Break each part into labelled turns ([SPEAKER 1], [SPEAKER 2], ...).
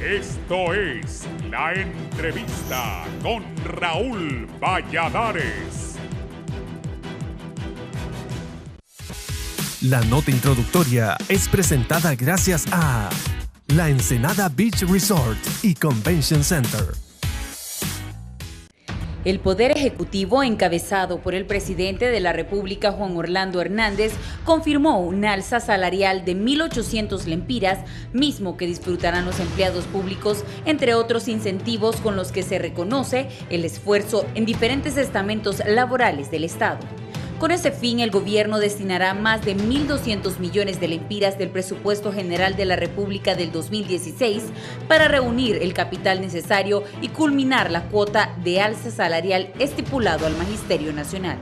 [SPEAKER 1] Esto es La Entrevista con Raúl Valladares.
[SPEAKER 2] La nota introductoria es presentada gracias a La Ensenada Beach Resort y Convention Center.
[SPEAKER 3] El Poder Ejecutivo, encabezado por el presidente de la República, Juan Orlando Hernández, confirmó un alza salarial de 1.800 lempiras, mismo que disfrutarán los empleados públicos, entre otros incentivos con los que se reconoce el esfuerzo en diferentes estamentos laborales del Estado. Con ese fin, el gobierno destinará más de 1.200 millones de lempiras del presupuesto general de la República del 2016 para reunir el capital necesario y culminar la cuota de alza salarial estipulado al Magisterio Nacional.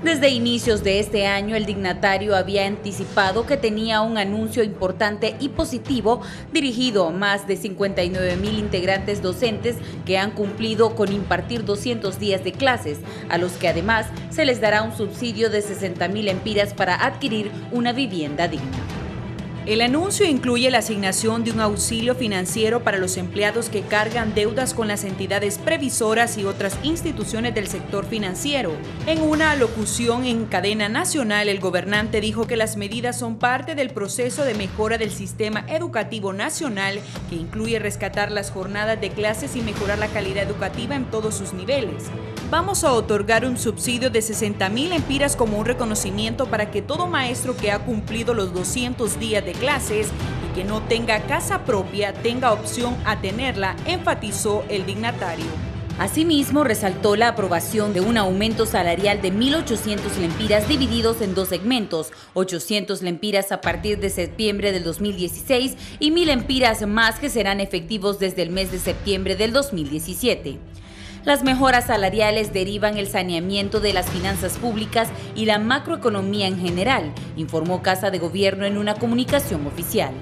[SPEAKER 3] Desde inicios de este año, el dignatario había anticipado que tenía un anuncio importante y positivo dirigido a más de 59,000 integrantes docentes que han cumplido con impartir 200 días de clases, a los que además se les dará un subsidio de 60,000 lempiras para adquirir una vivienda digna.
[SPEAKER 4] El anuncio incluye la asignación de un auxilio financiero para los empleados que cargan deudas con las entidades previsoras y otras instituciones del sector financiero. En una alocución en cadena nacional, el gobernante dijo que las medidas son parte del proceso de mejora del sistema educativo nacional, que incluye rescatar las jornadas de clases y mejorar la calidad educativa en todos sus niveles. Vamos a otorgar un subsidio de 60,000 lempiras como un reconocimiento para que todo maestro que ha cumplido los 200 días de clases y que no tenga casa propia tenga opción a tenerla, enfatizó el dignatario.
[SPEAKER 3] Asimismo, resaltó la aprobación de un aumento salarial de 1.800 lempiras divididos en dos segmentos, 800 lempiras a partir de septiembre del 2016 y 1.000 lempiras más que serán efectivos desde el mes de septiembre del 2017. Las mejoras salariales derivan el saneamiento de las finanzas públicas y la macroeconomía en general, informó Casa de Gobierno en una comunicación oficial.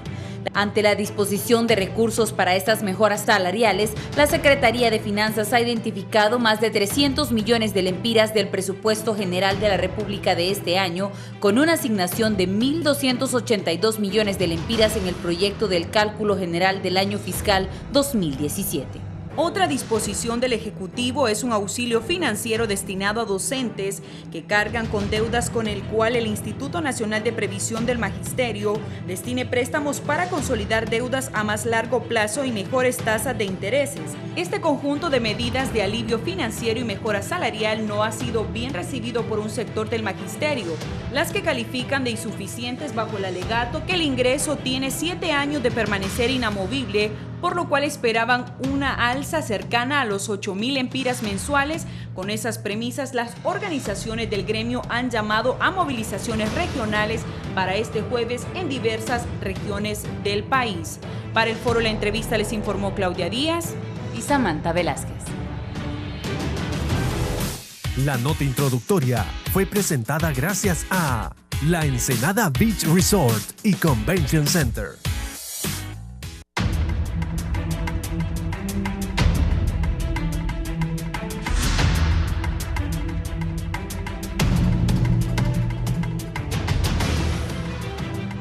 [SPEAKER 3] Ante la disposición de recursos para estas mejoras salariales, la Secretaría de Finanzas ha identificado más de 300 millones de lempiras del presupuesto general de la República de este año, con una asignación de 1.282 millones de lempiras en el proyecto del cálculo general del año fiscal 2017.
[SPEAKER 4] Otra disposición del Ejecutivo es un auxilio financiero destinado a docentes que cargan con deudas, con el cual el Instituto Nacional de Previsión del Magisterio destine préstamos para consolidar deudas a más largo plazo y mejores tasas de intereses. Este conjunto de medidas de alivio financiero y mejora salarial no ha sido bien recibido por un sector del magisterio, las que califican de insuficientes bajo el alegato que el ingreso tiene 7 años de permanecer inamovible, por lo cual esperaban una alza cercana a los 8,000 lempiras mensuales. Con esas premisas, las organizaciones del gremio han llamado a movilizaciones regionales para este jueves en diversas regiones del país. Para el foro La Entrevista les informó Claudia Díaz
[SPEAKER 3] y Samantha Velázquez.
[SPEAKER 2] La nota introductoria fue presentada gracias a La Ensenada Beach Resort y Convention Center.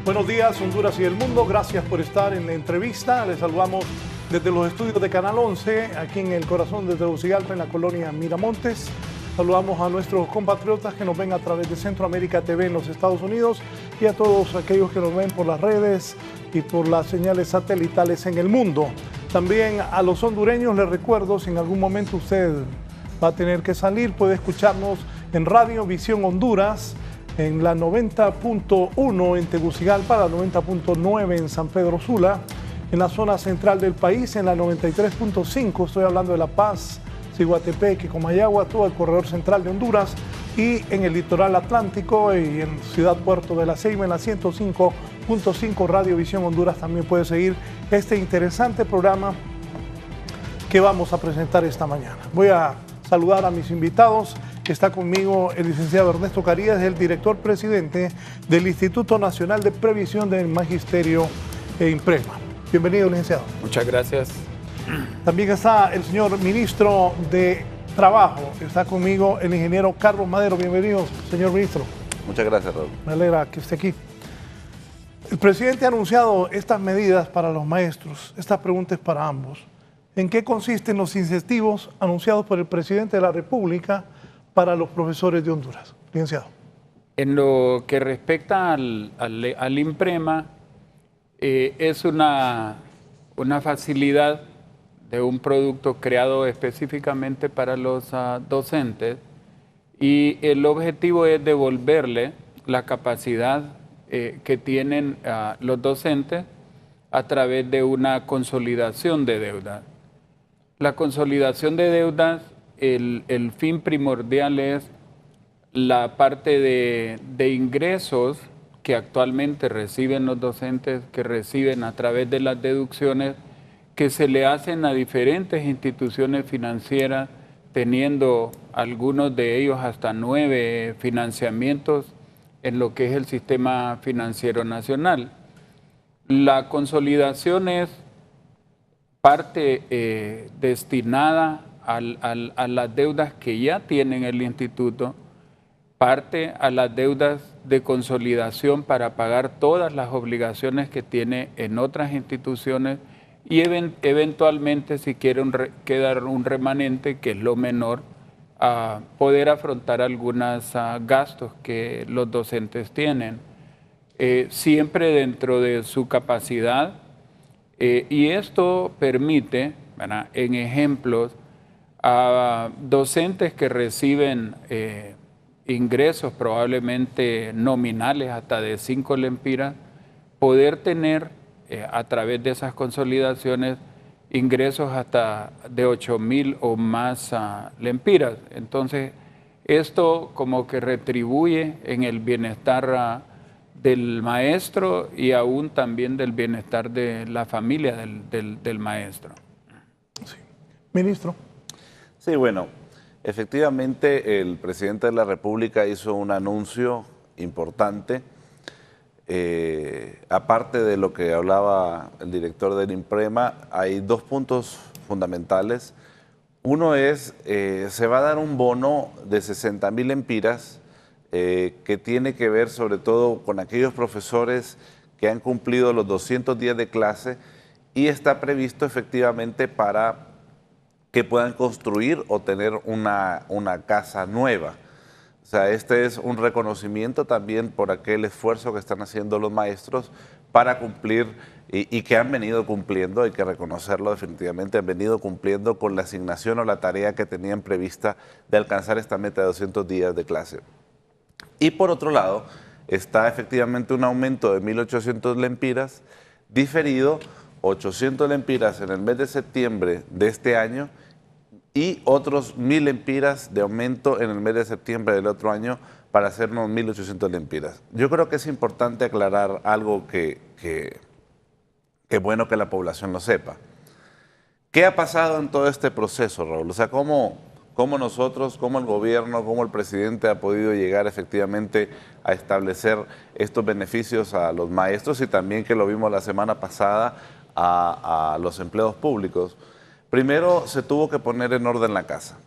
[SPEAKER 5] Buenos días, Honduras y el mundo. Gracias por estar en la entrevista. Les saludamos desde los estudios de Canal 11, aquí en el corazón de Tegucigalpa, en la colonia Miramontes. Saludamos a nuestros compatriotas que nos ven a través de Centroamérica TV en los Estados Unidos y a todos aquellos que nos ven por las redes y por las señales satelitales en el mundo. También a los hondureños les recuerdo, si en algún momento usted va a tener que salir, puede escucharnos en Radio Visión Honduras, en la 90.1 en Tegucigalpa, la 90.9 en San Pedro Sula, en la zona central del país, en la 93.5, estoy hablando de La Paz, Ciguatepec, Comayagua, todo el corredor central de Honduras, y en el litoral atlántico y en Ciudad Puerto de la Ceiba, en la 105.5 Radio Visión Honduras. También puede seguir este interesante programa que vamos a presentar esta mañana. Voy a saludar a mis invitados. Está conmigo el licenciado Ernesto Carías, el director presidente del Instituto Nacional de Previsión del Magisterio e IMPREMA. Bienvenido, licenciado.
[SPEAKER 6] Muchas gracias.
[SPEAKER 5] También está el señor ministro de Trabajo. Está conmigo el ingeniero Carlos Madero. Bienvenido, señor ministro.
[SPEAKER 7] Muchas gracias, Raúl.
[SPEAKER 5] Me alegra que esté aquí. El presidente ha anunciado estas medidas para los maestros. Esta pregunta es para ambos. ¿En qué consisten los incentivos anunciados por el presidente de la República para los profesores de Honduras? Licenciado.
[SPEAKER 6] En lo que respecta al IMPREMA, es una facilidad de un producto creado específicamente para los docentes, y el objetivo es devolverle la capacidad que tienen los docentes a través de una consolidación de deudas. La consolidación de deudas, el fin primordial es la parte de ingresos que actualmente reciben los docentes, que reciben a través de las deducciones que se le hacen a diferentes instituciones financieras, teniendo algunos de ellos hasta 9 financiamientos en lo que es el sistema financiero nacional. La consolidación es parte destinada a las deudas que ya tienen el instituto, parte a las deudas de consolidación para pagar todas las obligaciones que tiene en otras instituciones, y eventualmente, si quiere quedar un remanente, que es lo menor, a poder afrontar algunos gastos que los docentes tienen, siempre dentro de su capacidad, y esto permite, ¿verdad?, en ejemplos, a docentes que reciben ingresos probablemente nominales hasta de 5 lempiras, poder tener a través de esas consolidaciones ingresos hasta de 8,000 o más lempiras. Entonces, esto como que retribuye en el bienestar del maestro y aún también del bienestar de la familia del maestro.
[SPEAKER 5] Sí. Ministro.
[SPEAKER 7] Sí, bueno, efectivamente el presidente de la República hizo un anuncio importante. Aparte de lo que hablaba el director del IMPREMA, hay 2 puntos fundamentales. Uno es, se va a dar un bono de 60,000 lempiras que tiene que ver sobre todo con aquellos profesores que han cumplido los 200 días de clase, y está previsto efectivamente para que puedan construir o tener una casa nueva. O sea, este es un reconocimiento también por aquel esfuerzo que están haciendo los maestros para cumplir y que han venido cumpliendo, hay que reconocerlo definitivamente, han venido cumpliendo con la asignación o la tarea que tenían prevista de alcanzar esta meta de 200 días de clase. Y por otro lado, está efectivamente un aumento de 1.800 lempiras, diferido 800 lempiras en el mes de septiembre de este año, y otros 1.000 lempiras de aumento en el mes de septiembre del otro año, para hacernos 1.800 lempiras. Yo creo que es importante aclarar algo que es bueno que la población lo sepa. ¿Qué ha pasado en todo este proceso, Raúl? O sea, ¿cómo nosotros, cómo el gobierno, cómo el presidente ha podido llegar efectivamente a establecer estos beneficios a los maestros, y también, que lo vimos la semana pasada, a los empleados públicos? Primero, se tuvo que poner en orden la casa.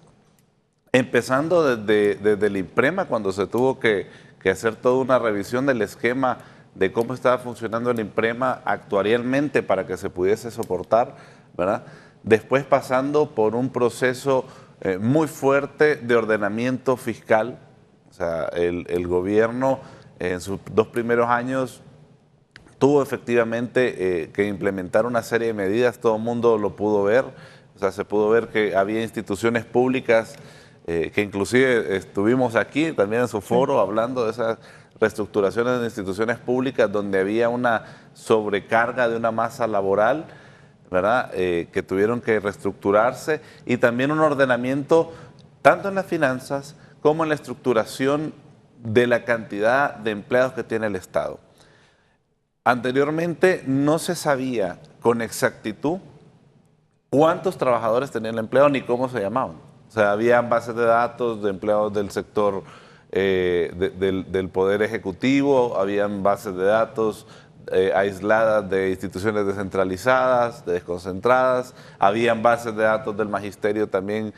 [SPEAKER 7] Empezando desde el IMPREMA, cuando se tuvo que hacer toda una revisión del esquema de cómo estaba funcionando el IMPREMA actuarialmente para que se pudiese soportar, ¿verdad? Después, pasando por un proceso muy fuerte de ordenamiento fiscal. O sea, el gobierno en sus 2 primeros años tuvo efectivamente que implementar una serie de medidas, todo el mundo lo pudo ver. O sea, se pudo ver que había instituciones públicas que inclusive estuvimos aquí también en su foro hablando de esas reestructuraciones de instituciones públicas donde había una sobrecarga de una masa laboral, ¿verdad? Que tuvieron que reestructurarse, y también un ordenamiento tanto en las finanzas como en la estructuración de la cantidad de empleados que tiene el Estado. Anteriormente no se sabía con exactitud cuántos trabajadores tenía el empleado ni cómo se llamaban. O sea, había bases de datos de empleados del sector del Poder Ejecutivo, habían bases de datos aisladas de instituciones descentralizadas, desconcentradas, habían bases de datos del magisterio también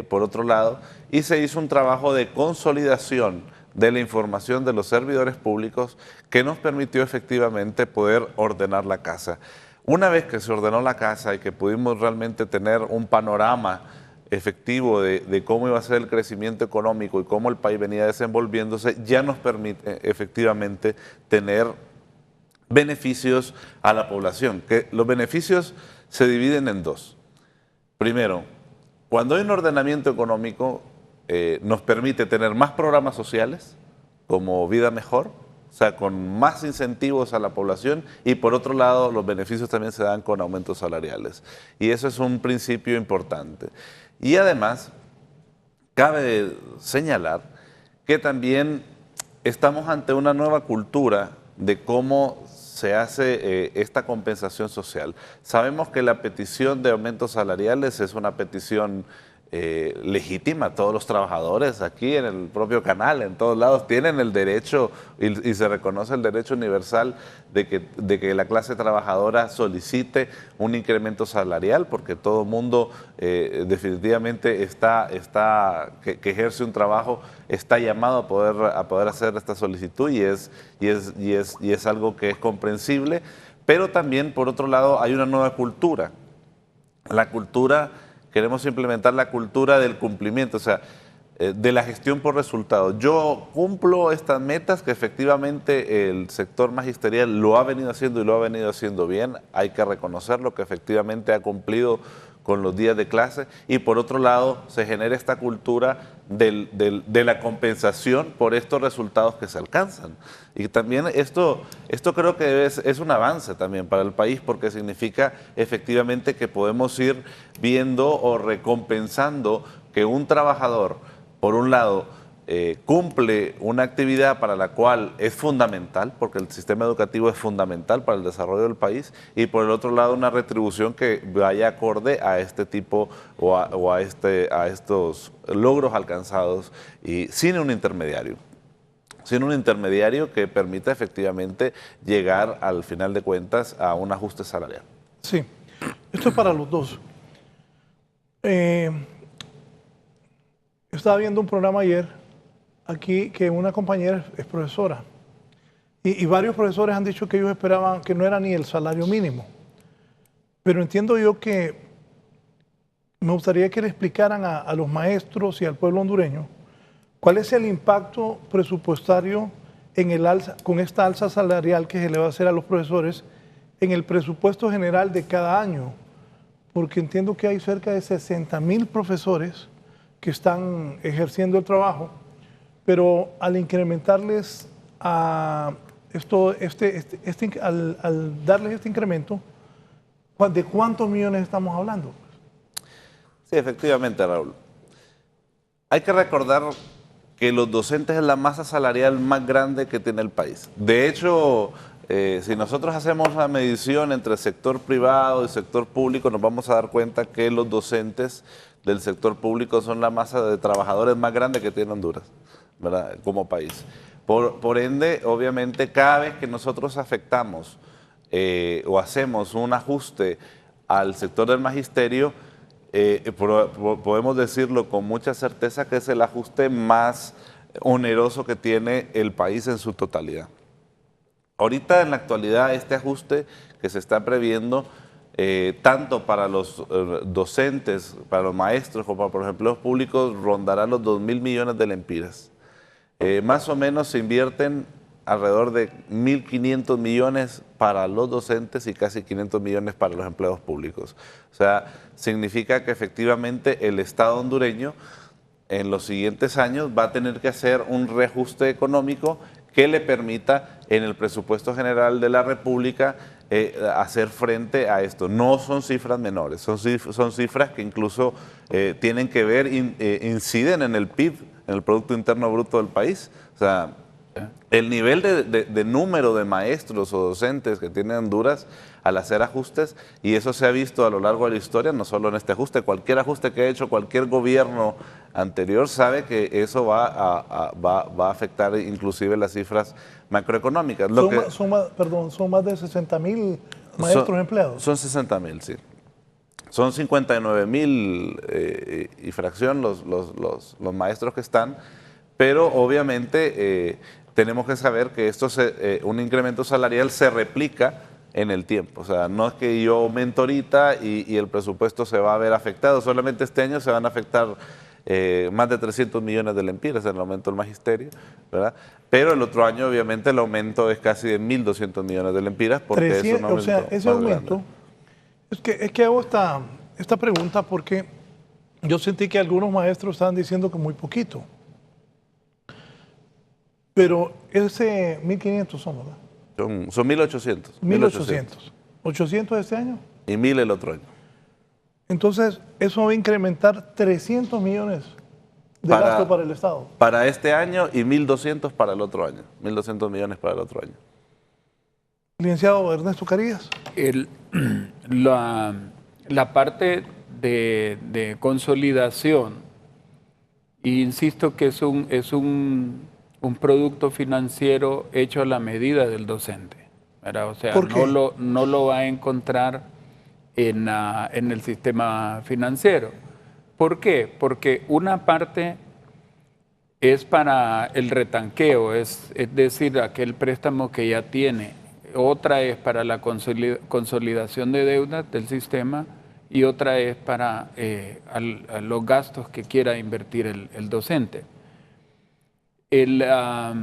[SPEAKER 7] por otro lado, y se hizo un trabajo de consolidación de la información de los servidores públicos que nos permitió efectivamente poder ordenar la casa. Una vez que se ordenó la casa y que pudimos realmente tener un panorama efectivo de cómo iba a ser el crecimiento económico y cómo el país venía desenvolviéndose, ya nos permite efectivamente tener beneficios a la población, que los beneficios se dividen en dos. Primero, cuando hay un ordenamiento económico, nos permite tener más programas sociales, como Vida Mejor, o sea, con más incentivos a la población, y por otro lado, los beneficios también se dan con aumentos salariales. Y eso es un principio importante. Y además, cabe señalar que también estamos ante una nueva cultura de cómo se hace esta compensación social. Sabemos que la petición de aumentos salariales es una petición legítima. Todos los trabajadores aquí en el propio canal, en todos lados, tienen el derecho y se reconoce el derecho universal de que la clase trabajadora solicite un incremento salarial, porque todo mundo definitivamente que ejerce un trabajo está llamado a poder hacer esta solicitud y es algo que es comprensible. Pero también, por otro lado, hay una nueva cultura. Queremos implementar la cultura del cumplimiento, o sea, de la gestión por resultados. Yo cumplo estas metas que efectivamente el sector magisterial lo ha venido haciendo y lo ha venido haciendo bien. Hay que reconocerlo, que efectivamente ha cumplido con los días de clase, y por otro lado se genera esta cultura de la compensación por estos resultados que se alcanzan. Y también esto creo que es un avance también para el país, porque significa efectivamente que podemos ir viendo o recompensando que un trabajador, por un lado, cumple una actividad para la cual es fundamental, porque el sistema educativo es fundamental para el desarrollo del país, y por el otro lado una retribución que vaya acorde a este tipo o a estos logros alcanzados y sin un intermediario que permita efectivamente llegar al final de cuentas a un ajuste salarial.
[SPEAKER 5] Sí, esto es para los dos. Estaba viendo un programa ayer aquí que una compañera es profesora y varios profesores han dicho que ellos esperaban que no era ni el salario mínimo, pero entiendo yo que me gustaría que le explicaran a los maestros y al pueblo hondureño cuál es el impacto presupuestario con esta alza salarial que se le va a hacer a los profesores en el presupuesto general de cada año, porque entiendo que hay cerca de 60,000 profesores que están ejerciendo el trabajo, pero al incrementarles al darles este incremento, ¿de cuántos millones estamos hablando?
[SPEAKER 7] Sí, efectivamente, Raúl. Hay que recordar que los docentes es la masa salarial más grande que tiene el país. De hecho, si nosotros hacemos una medición entre sector privado y sector público, nos vamos a dar cuenta que los docentes del sector público son la masa de trabajadores más grande que tiene Honduras, ¿verdad?, como país. Por ende, obviamente, cada vez que nosotros afectamos o hacemos un ajuste al sector del magisterio, podemos decirlo con mucha certeza que es el ajuste más oneroso que tiene el país en su totalidad. Ahorita, en la actualidad, este ajuste que se está previendo, tanto para los docentes, para los maestros, como para los empleados públicos, rondará los 2.000 millones de lempiras. Más o menos se invierten alrededor de 1.500 millones para los docentes y casi 500 millones para los empleados públicos. O sea, significa que efectivamente el Estado hondureño en los siguientes años va a tener que hacer un reajuste económico que le permita en el presupuesto general de la República hacer frente a esto. No son cifras menores, son cifras que incluso tienen que ver, inciden en el PIB, en el Producto Interno Bruto del país. O sea, el nivel de número de maestros o docentes que tiene Honduras al hacer ajustes, y eso se ha visto a lo largo de la historia, no solo en este ajuste, cualquier ajuste que ha hecho cualquier gobierno anterior sabe que eso va a afectar inclusive las cifras macroeconómicas.
[SPEAKER 5] Son más de 60,000 maestros empleados.
[SPEAKER 7] Son 60,000, sí. Son 59,000 y fracción los maestros que están, pero obviamente tenemos que saber que un incremento salarial se replica en el tiempo. O sea, no es que yo aumento ahorita y el presupuesto se va a ver afectado. Solamente este año se van a afectar más de 300 millones de lempiras en el aumento del magisterio, ¿verdad? Pero el otro año, obviamente, el aumento es casi de 1.200 millones de lempiras porque
[SPEAKER 5] 300,
[SPEAKER 7] es un aumento.
[SPEAKER 5] O sea, ese aumento, es que hago esta pregunta porque yo sentí que algunos maestros estaban diciendo que muy poquito. Pero ese 1.500 son, ¿verdad?
[SPEAKER 7] Son 1.800.
[SPEAKER 5] 1.800. ¿800 este año?
[SPEAKER 7] Y 1.000 el otro año.
[SPEAKER 5] Entonces, eso va a incrementar 300 millones de gasto para el Estado.
[SPEAKER 7] Para este año y 1.200 para el otro año. 1.200 millones para el otro año.
[SPEAKER 5] Licenciado Ernesto Carías.
[SPEAKER 6] La parte de consolidación, insisto que es un producto financiero hecho a la medida del docente, ¿verdad? O sea, no lo va a encontrar en el sistema financiero. ¿Por qué? Porque una parte es para el retanqueo, es decir, aquel préstamo que ya tiene. Otra es para la consolidación de deudas del sistema y otra es para a los gastos que quiera invertir el docente. La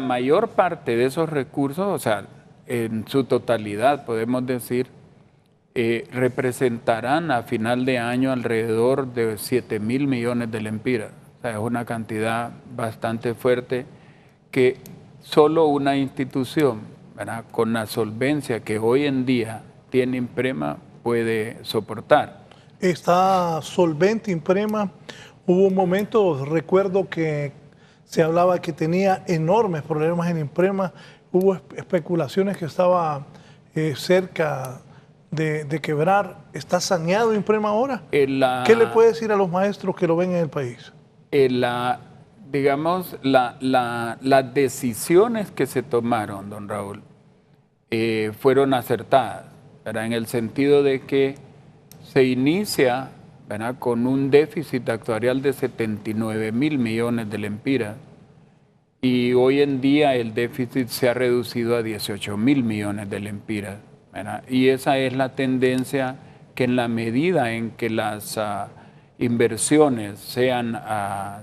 [SPEAKER 6] mayor parte de esos recursos, o sea, en su totalidad, podemos decir, representarán a final de año alrededor de 7.000 millones de lempiras. O sea, es una cantidad bastante fuerte que solo una institución, ¿verdad?, con la solvencia que hoy en día tiene Imprema puede soportar.
[SPEAKER 5] Está solvente Imprema. Hubo un momento, recuerdo que se hablaba que tenía enormes problemas en Imprema. Hubo especulaciones que estaba cerca de quebrar. ¿Está saneado Imprema ahora? ¿Qué le puede decir a los maestros que lo ven en el país?
[SPEAKER 6] Digamos, las decisiones que se tomaron, don Raúl, fueron acertadas, ¿verdad? En el sentido de que se inicia, ¿verdad?, con un déficit actuarial de 79.000 millones de lempiras y hoy en día el déficit se ha reducido a 18.000 millones de lempiras, ¿verdad? Y esa es la tendencia que en la medida en que las inversiones sean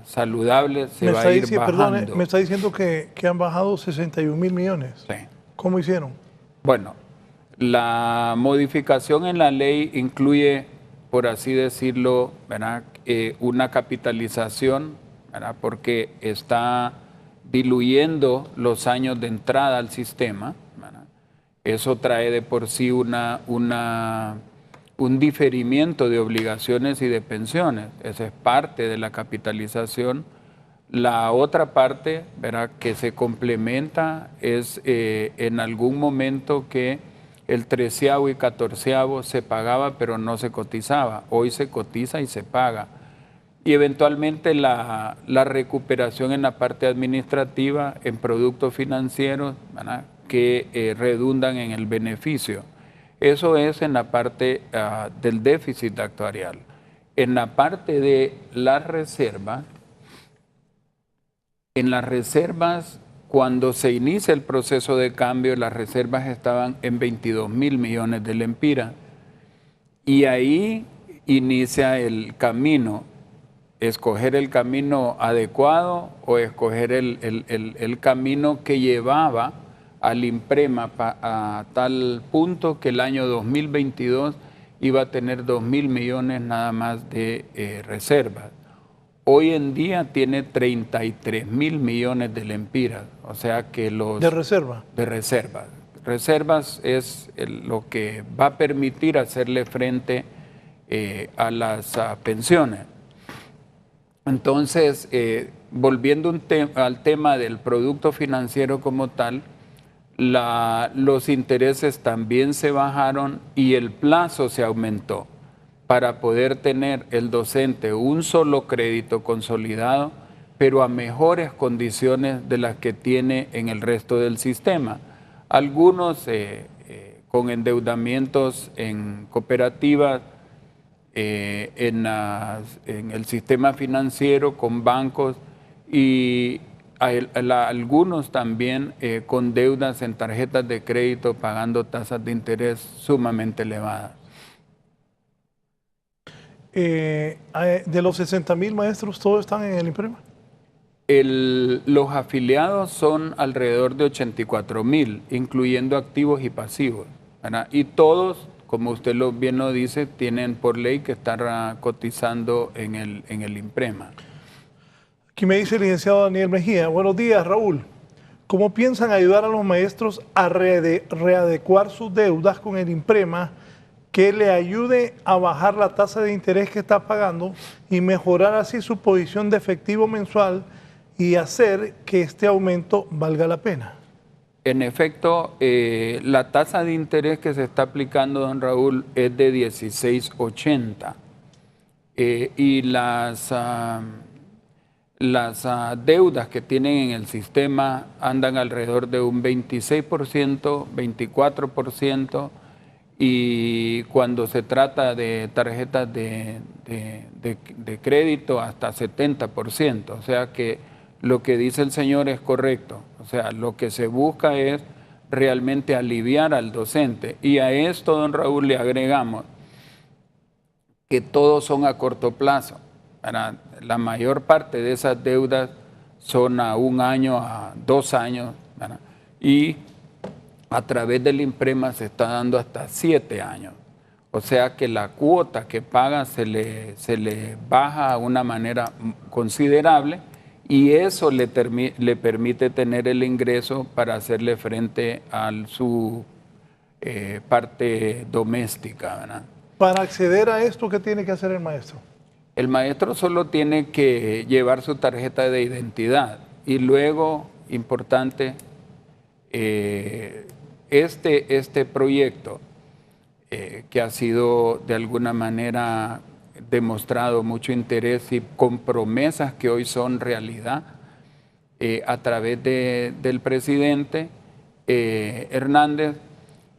[SPEAKER 6] saludables se va a ir bajando.
[SPEAKER 5] Perdone, me está diciendo que han bajado 61.000 millones.
[SPEAKER 6] Sí.
[SPEAKER 5] ¿Cómo hicieron?
[SPEAKER 6] Bueno, la modificación en la ley incluye, por así decirlo, ¿verdad?, una capitalización, ¿verdad?, porque está diluyendo los años de entrada al sistema, ¿verdad? Eso trae de por sí un diferimiento de obligaciones y de pensiones. Esa es parte de la capitalización. La otra parte, ¿verdad?, que se complementa es en algún momento que el 13avo y 14avo se pagaba pero no se cotizaba. Hoy se cotiza y se paga. Y eventualmente la recuperación en la parte administrativa en productos financieros, ¿verdad?, que redundan en el beneficio. Eso es en la parte del déficit actuarial. En la parte de la reserva, en las reservas, cuando se inicia el proceso de cambio, las reservas estaban en 22.000 millones de lempiras. Y ahí inicia el camino, escoger el camino adecuado o escoger el camino que llevaba al Imprema a tal punto que el año 2022 iba a tener 2.000 millones nada más de reservas. Hoy en día tiene 33.000 millones de lempiras, o sea que los...
[SPEAKER 5] ¿De reserva?
[SPEAKER 6] De reservas. Reservas es lo que va a permitir hacerle frente a las pensiones. Entonces, volviendo al tema del producto financiero como tal, los intereses también se bajaron y el plazo se aumentó para poder tener el docente un solo crédito consolidado, pero a mejores condiciones de las que tiene en el resto del sistema. Algunos con endeudamientos en cooperativas en el sistema financiero con bancos y algunos también con deudas en tarjetas de crédito pagando tasas de interés sumamente elevadas.
[SPEAKER 5] De los 60,000 maestros, ¿todos están en el INPREMA?
[SPEAKER 6] Los afiliados son alrededor de 84,000, incluyendo activos y pasivos, ¿verdad? Y todos, como usted bien lo dice, tienen por ley que estar cotizando en el INPREMA.
[SPEAKER 5] Aquí me dice el licenciado Daniel Mejía. Buenos días, Raúl. ¿Cómo piensan ayudar a los maestros a readecuar sus deudas con el INPREMA que le ayude a bajar la tasa de interés que está pagando y mejorar así su posición de efectivo mensual y hacer que este aumento valga la pena?
[SPEAKER 6] En efecto, la tasa de interés que se está aplicando, don Raúl, es de 16.80 y las deudas que tienen en el sistema andan alrededor de un 26%, 24%, y cuando se trata de tarjetas de crédito hasta 70%. O sea que lo que dice el señor es correcto. O sea, lo que se busca es realmente aliviar al docente. Y a esto, don Raúl, le agregamos que todos son a corto plazo. La mayor parte de esas deudas son a 1 año, a 2 años, ¿verdad? Y a través del INPREMA se está dando hasta 7 años. O sea que la cuota que paga se le baja de una manera considerable y eso le permite tener el ingreso para hacerle frente a su parte doméstica, ¿verdad?
[SPEAKER 5] Para acceder a esto, ¿qué tiene que hacer el maestro?
[SPEAKER 6] El maestro solo tiene que llevar su tarjeta de identidad y luego, importante, este proyecto que ha sido de alguna manera demostrado mucho interés y con promesas que hoy son realidad a través del presidente Hernández,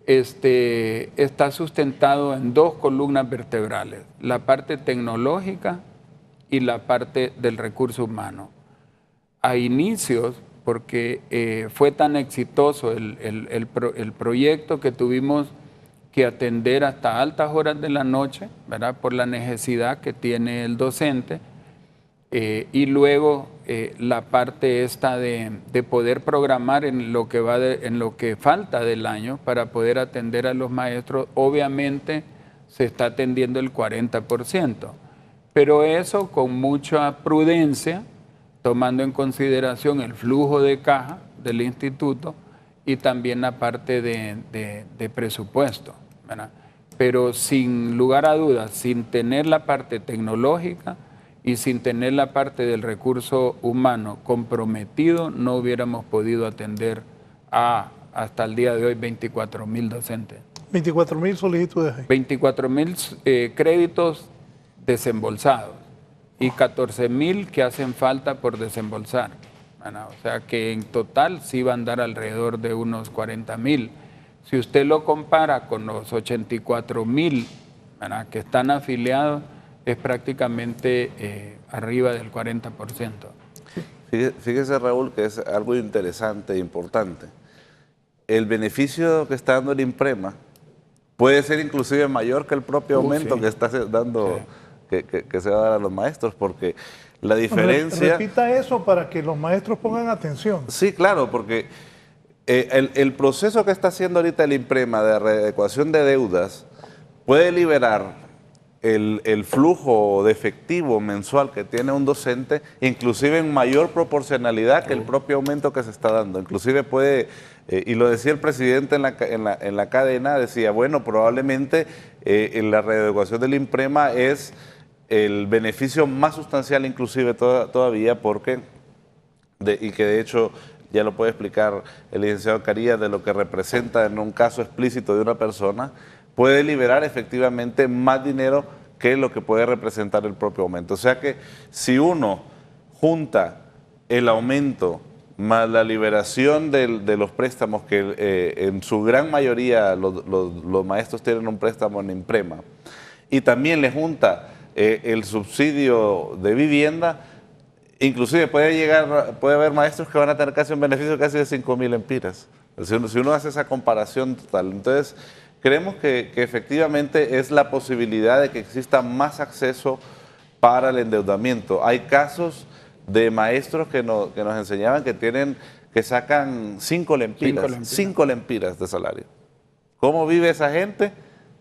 [SPEAKER 6] está sustentado en 2 columnas vertebrales, la parte tecnológica y la parte del recurso humano. A inicios, porque fue tan exitoso el proyecto que tuvimos que atender hasta altas horas de la noche, ¿verdad? Por la necesidad que tiene el docente, y luego la parte esta de poder programar en lo que falta del año para poder atender a los maestros. Obviamente se está atendiendo el 40%, pero eso con mucha prudencia, tomando en consideración el flujo de caja del instituto y también la parte de presupuesto, ¿verdad? Pero sin lugar a dudas, sin tener la parte tecnológica y sin tener la parte del recurso humano comprometido, no hubiéramos podido atender hasta el día de hoy 24,000 docentes.
[SPEAKER 5] 24,000 solicitudes.
[SPEAKER 6] 24,000 créditos desembolsados y 14,000 que hacen falta por desembolsar. Bueno, o sea que en total sí va a andar alrededor de unos 40,000. Si usted lo compara con los 84,000 que están afiliados, es prácticamente arriba del 40%.
[SPEAKER 7] Fíjese, Raúl, que es algo interesante e importante. El beneficio que está dando el INPREMA puede ser inclusive mayor que el propio aumento que está dando, que se va a dar a los maestros, porque la diferencia...
[SPEAKER 5] Repita eso para que los maestros pongan atención.
[SPEAKER 7] Sí, claro, porque el proceso que está haciendo ahorita el INPREMA de readecuación de deudas puede liberar el flujo de efectivo mensual que tiene un docente, inclusive en mayor proporcionalidad que el propio aumento que se está dando. Inclusive puede, y lo decía el presidente en la cadena, decía, bueno, probablemente en la readecuación del INPREMA es el beneficio más sustancial inclusive todavía, porque, y que de hecho ya lo puede explicar el licenciado Carías, de lo que representa en un caso explícito de una persona, puede liberar efectivamente más dinero que lo que puede representar el propio aumento. O sea que si uno junta el aumento más la liberación de los préstamos, que en su gran mayoría los maestros tienen un préstamo en INPREMA, y también le junta el subsidio de vivienda, inclusive puede haber maestros que van a tener casi un beneficio casi de 5.000 empiras. Si uno hace esa comparación total. Entonces, creemos que efectivamente es la posibilidad de que exista más acceso para el endeudamiento. Hay casos de maestros que nos enseñaban que sacan 5 lempiras de salario. ¿Cómo vive esa gente?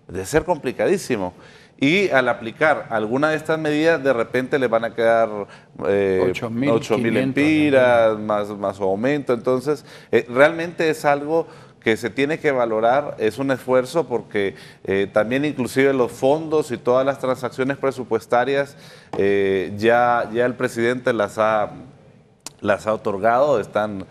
[SPEAKER 7] Debe ser complicadísimo. Y al aplicar alguna de estas medidas, de repente les van a quedar 8.000 lempiras, más aumento. Entonces, realmente es algo que se tiene que valorar, es un esfuerzo porque también inclusive los fondos y todas las transacciones presupuestarias ya el presidente las ha otorgado, están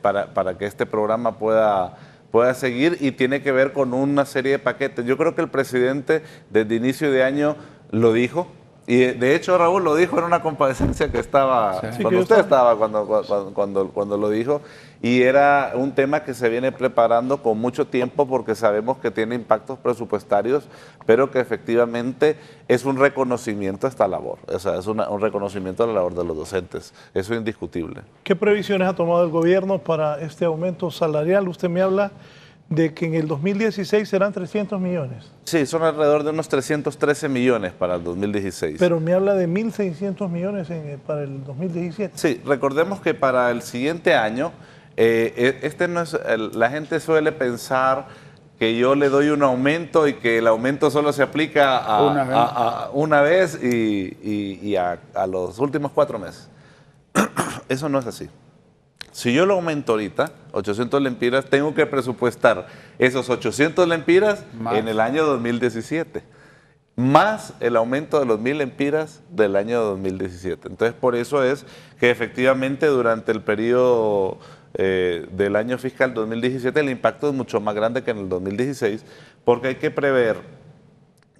[SPEAKER 7] para que este programa pueda seguir, y tiene que ver con una serie de paquetes. Yo creo que el presidente desde inicio de año lo dijo, y de hecho Raúl lo dijo en una comparecencia que estaba, cuando usted estaba, cuando lo dijo, y era un tema que se viene preparando con mucho tiempo porque sabemos que tiene impactos presupuestarios, pero que efectivamente es un reconocimiento a esta labor, o sea, es un reconocimiento a la labor de los docentes, eso es indiscutible.
[SPEAKER 5] ¿Qué previsiones ha tomado el gobierno para este aumento salarial? Usted me habla de que en el 2016 serán 300 millones.
[SPEAKER 7] Sí, son alrededor de unos 313 millones para el 2016.
[SPEAKER 5] Pero me habla de 1.600 millones para el 2017.
[SPEAKER 7] Sí, recordemos que para el siguiente año, la gente suele pensar que yo le doy un aumento y que el aumento solo se aplica a una vez y a los últimos 4 meses. Eso no es así. Si yo lo aumento ahorita, 800 lempiras, tengo que presupuestar esos 800 lempiras en el año 2017, más el aumento de los 1.000 lempiras del año 2017. Entonces, por eso es que efectivamente durante el periodo del año fiscal 2017 el impacto es mucho más grande que en el 2016, porque hay que prever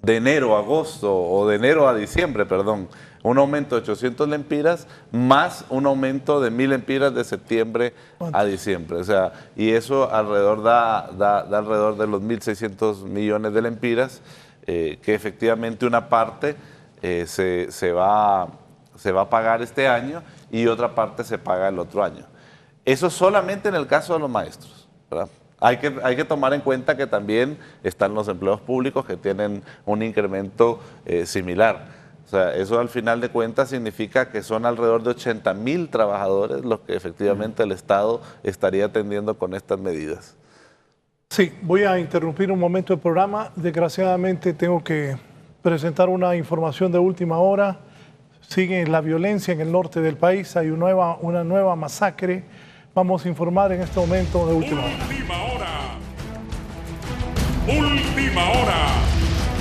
[SPEAKER 7] de enero a agosto, o de enero a diciembre, perdón, un aumento de 800 lempiras más un aumento de 1.000 lempiras de septiembre a diciembre. O sea, y eso alrededor da alrededor de los 1.600 millones de lempiras, que efectivamente una parte se va a pagar este año y otra parte se paga el otro año. Eso solamente en el caso de los maestros, ¿verdad? Hay que tomar en cuenta que también están los empleos públicos que tienen un incremento similar. O sea, eso al final de cuentas significa que son alrededor de 80.000 trabajadores los que efectivamente el Estado estaría atendiendo con estas medidas.
[SPEAKER 5] Sí, voy a interrumpir un momento el programa. Desgraciadamente tengo que presentar una información de última hora. Sigue la violencia en el norte del país, hay una nueva masacre. Vamos a informar en este momento de última hora.
[SPEAKER 1] Última hora.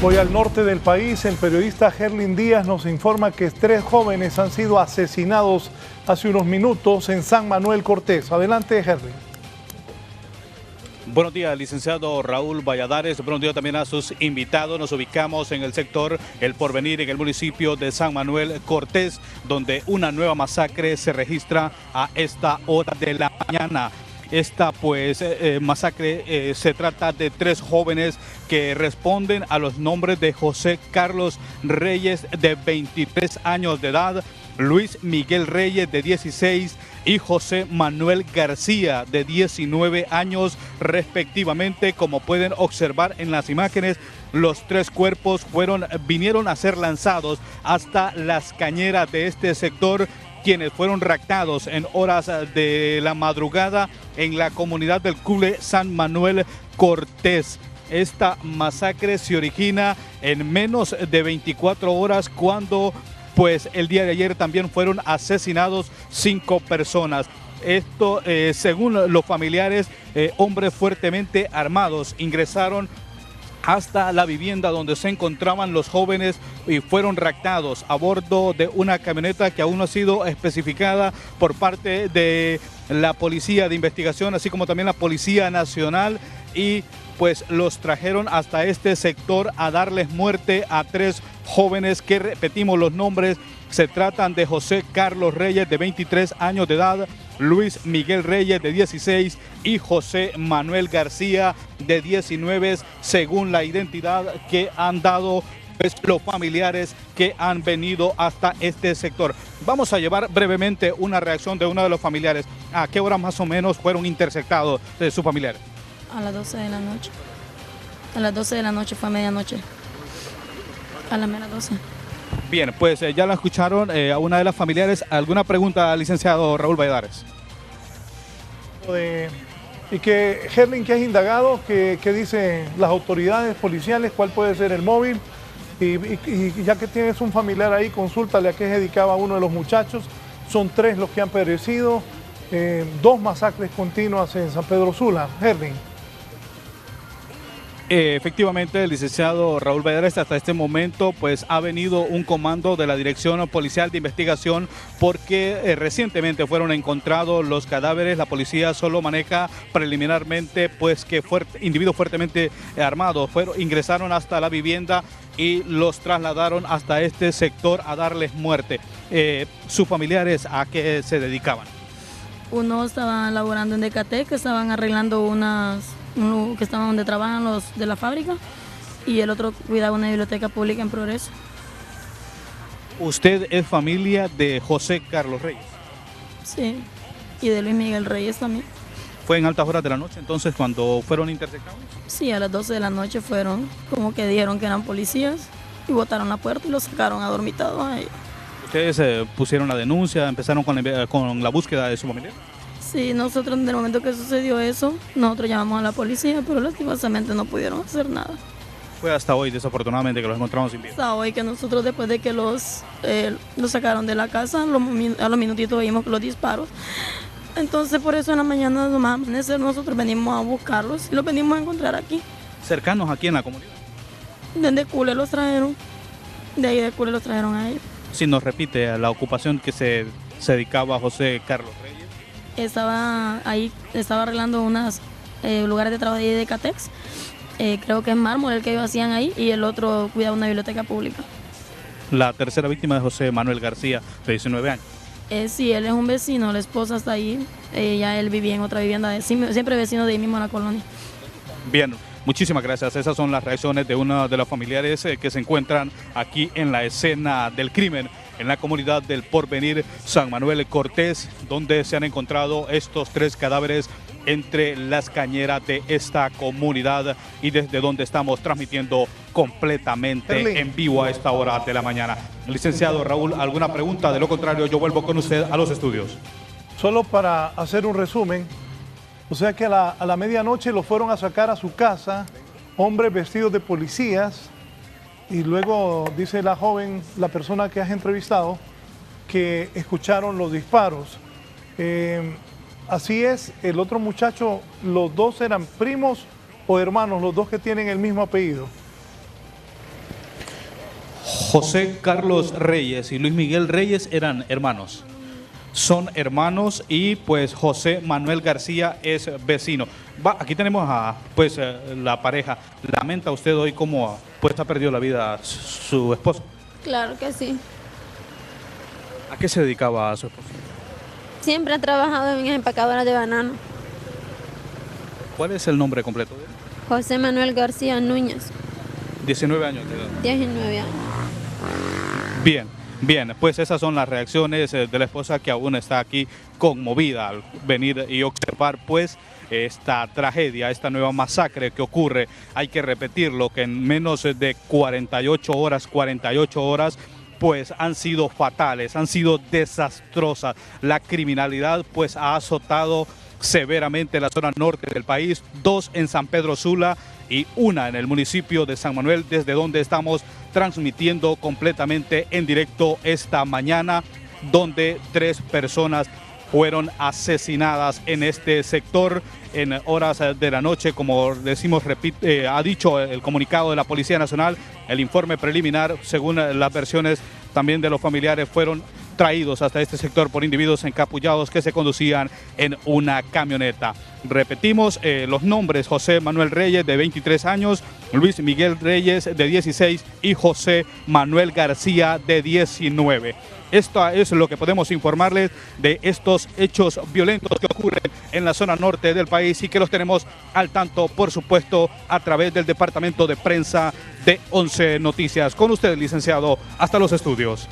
[SPEAKER 5] Voy al norte del país. El periodista Herlin Díaz nos informa que 3 jóvenes han sido asesinados hace unos minutos en San Manuel Cortés. Adelante, Herlin.
[SPEAKER 8] Buenos días, licenciado Raúl Valladares. Buenos días también a sus invitados. Nos ubicamos en el sector El Porvenir, en el municipio de San Manuel Cortés, donde una nueva masacre se registra a esta hora de la mañana. Esta masacre se trata de 3 jóvenes que responden a los nombres de José Carlos Reyes, de 23 años de edad, Luis Miguel Reyes, de 16, y José Manuel García, de 19 años respectivamente. Como pueden observar en las imágenes, los 3 cuerpos vinieron a ser lanzados hasta las cañeras de este sector, quienes fueron raptados en horas de la madrugada en la comunidad del Cule San Manuel Cortés. Esta masacre se origina en menos de 24 horas cuando el día de ayer también fueron asesinados 5 personas. Esto, según los familiares, hombres fuertemente armados ingresaron hasta la vivienda donde se encontraban los jóvenes y fueron raptados a bordo de una camioneta que aún no ha sido especificada por parte de la Policía de Investigación, así como también la Policía Nacional, y los trajeron hasta este sector a darles muerte a 3 jóvenes que, repetimos los nombres, se tratan de José Carlos Reyes, de 23 años de edad, Luis Miguel Reyes, de 16, y José Manuel García, de 19, según la identidad que han dado pues los familiares que han venido hasta este sector. Vamos a llevar brevemente una reacción de uno de los familiares. ¿A qué hora más o menos fueron interceptados de sus familiares?
[SPEAKER 9] A las 12 de la noche. A las 12 de la noche, fue a medianoche. A las menos 12.
[SPEAKER 8] Bien, pues ya lo escucharon a una de las familiares. ¿Alguna pregunta al licenciado Raúl Valladares?
[SPEAKER 5] Y que Herlin, que has indagado, que dicen las autoridades policiales, cuál puede ser el móvil, y ya que tienes un familiar ahí, consúltale a qué se dedicaba uno de los muchachos. Son 3 los que han perecido, 2 masacres continuas en San Pedro Sula. Herlin.
[SPEAKER 8] Efectivamente, el licenciado Raúl Valladares, hasta este momento pues ha venido un comando de la Dirección Policial de Investigación porque recientemente fueron encontrados los cadáveres. La policía solo maneja preliminarmente pues que individuos fuertemente armados ingresaron hasta la vivienda y los trasladaron hasta este sector a darles muerte. ¿Sus familiares a qué se dedicaban?
[SPEAKER 9] Uno estaba laborando en Decatec, que estaban arreglando que estaban donde trabajan los de la fábrica, y el otro cuidaba una biblioteca pública en Progreso.
[SPEAKER 8] ¿Usted es familia de José Carlos Reyes?
[SPEAKER 9] Sí, y de Luis Miguel Reyes también.
[SPEAKER 8] ¿Fue en altas horas de la noche entonces cuando fueron interceptados?
[SPEAKER 9] Sí, a las 12 de la noche fueron, como que dijeron que eran policías y botaron la puerta y los sacaron adormitados ahí. ¿Ustedes
[SPEAKER 8] pusieron la denuncia, empezaron con la búsqueda de su familia?
[SPEAKER 9] Sí, nosotros en el momento que sucedió eso, nosotros llamamos a la policía, pero lastimosamente no pudieron hacer nada.
[SPEAKER 8] Fue hasta hoy, desafortunadamente, que los encontramos sin vida.
[SPEAKER 9] Hasta hoy que nosotros, después de que los sacaron de la casa, a los minutitos oímos los disparos. Entonces, por eso en la mañana, nomás amanecer, nosotros venimos a buscarlos y los venimos a encontrar aquí.
[SPEAKER 8] ¿Cercanos aquí en la comunidad?
[SPEAKER 9] Desde Cule los trajeron, de ahí de Cule los trajeron a ellos.
[SPEAKER 8] Si nos repite la ocupación que se dedicaba a José Carlos Reyes.
[SPEAKER 9] Estaba arreglando unos lugares de trabajo de Decatex, creo que es mármol el que ellos hacían ahí, y el otro cuidaba una biblioteca pública.
[SPEAKER 8] La tercera víctima es José Manuel García, de 19 años.
[SPEAKER 9] Sí, él es un vecino, la esposa está ahí, ya él vivía en otra vivienda, siempre vecino de ahí mismo en la colonia.
[SPEAKER 8] Bien, muchísimas gracias. Esas son las reacciones de uno de los familiares que se encuentran aquí en la escena del crimen, en la comunidad del Porvenir San Manuel Cortés, donde se han encontrado estos 3 cadáveres entre las cañeras de esta comunidad y desde donde estamos transmitiendo completamente en vivo a esta hora de la mañana. Licenciado Raúl, ¿alguna pregunta? De lo contrario, yo vuelvo con usted a los estudios.
[SPEAKER 5] Solo para hacer un resumen, o sea que a la medianoche lo fueron a sacar a su casa, hombres vestidos de policías, y luego dice la joven, la persona que has entrevistado, que escucharon los disparos. Así es, el otro muchacho, ¿los dos eran primos o hermanos, los dos que tienen el mismo apellido?
[SPEAKER 8] José Carlos Reyes y Luis Miguel Reyes eran hermanos. Son hermanos y pues José Manuel García es vecino. Aquí tenemos a la pareja. ¿Lamenta usted hoy cómo pues ha perdido la vida su esposo?
[SPEAKER 10] Claro que sí.
[SPEAKER 8] ¿A qué se dedicaba su esposo?
[SPEAKER 10] Siempre ha trabajado en empacadoras de banano.
[SPEAKER 8] ¿Cuál es el nombre completo de él?
[SPEAKER 10] José Manuel García Núñez.
[SPEAKER 8] 19 años de edad.
[SPEAKER 10] 19 años.
[SPEAKER 8] Bien, pues esas son las reacciones de la esposa, que aún está aquí conmovida al venir y observar pues esta tragedia, esta nueva masacre que ocurre. Hay que repetirlo, que en menos de 48 horas pues han sido fatales, han sido desastrosas. La criminalidad pues ha azotado severamente la zona norte del país, 2 en San Pedro Sula y 1 en el municipio de San Manuel, desde donde estamos transmitiendo completamente en directo esta mañana, donde 3 personas fueron asesinadas en este sector en horas de la noche. Como decimos, ha dicho el comunicado de la Policía Nacional, el informe preliminar, según las versiones también de los familiares, fueron traídos hasta este sector por individuos encapullados que se conducían en una camioneta. Repetimos los nombres: José Manuel Reyes, de 23 años, Luis Miguel Reyes, de 16, y José Manuel García, de 19. Esto es lo que podemos informarles de estos hechos violentos que ocurren ocurren en la zona norte del país y que los tenemos al tanto, por supuesto, a través del departamento de prensa de 11 Noticias. Con usted, licenciado, hasta los estudios.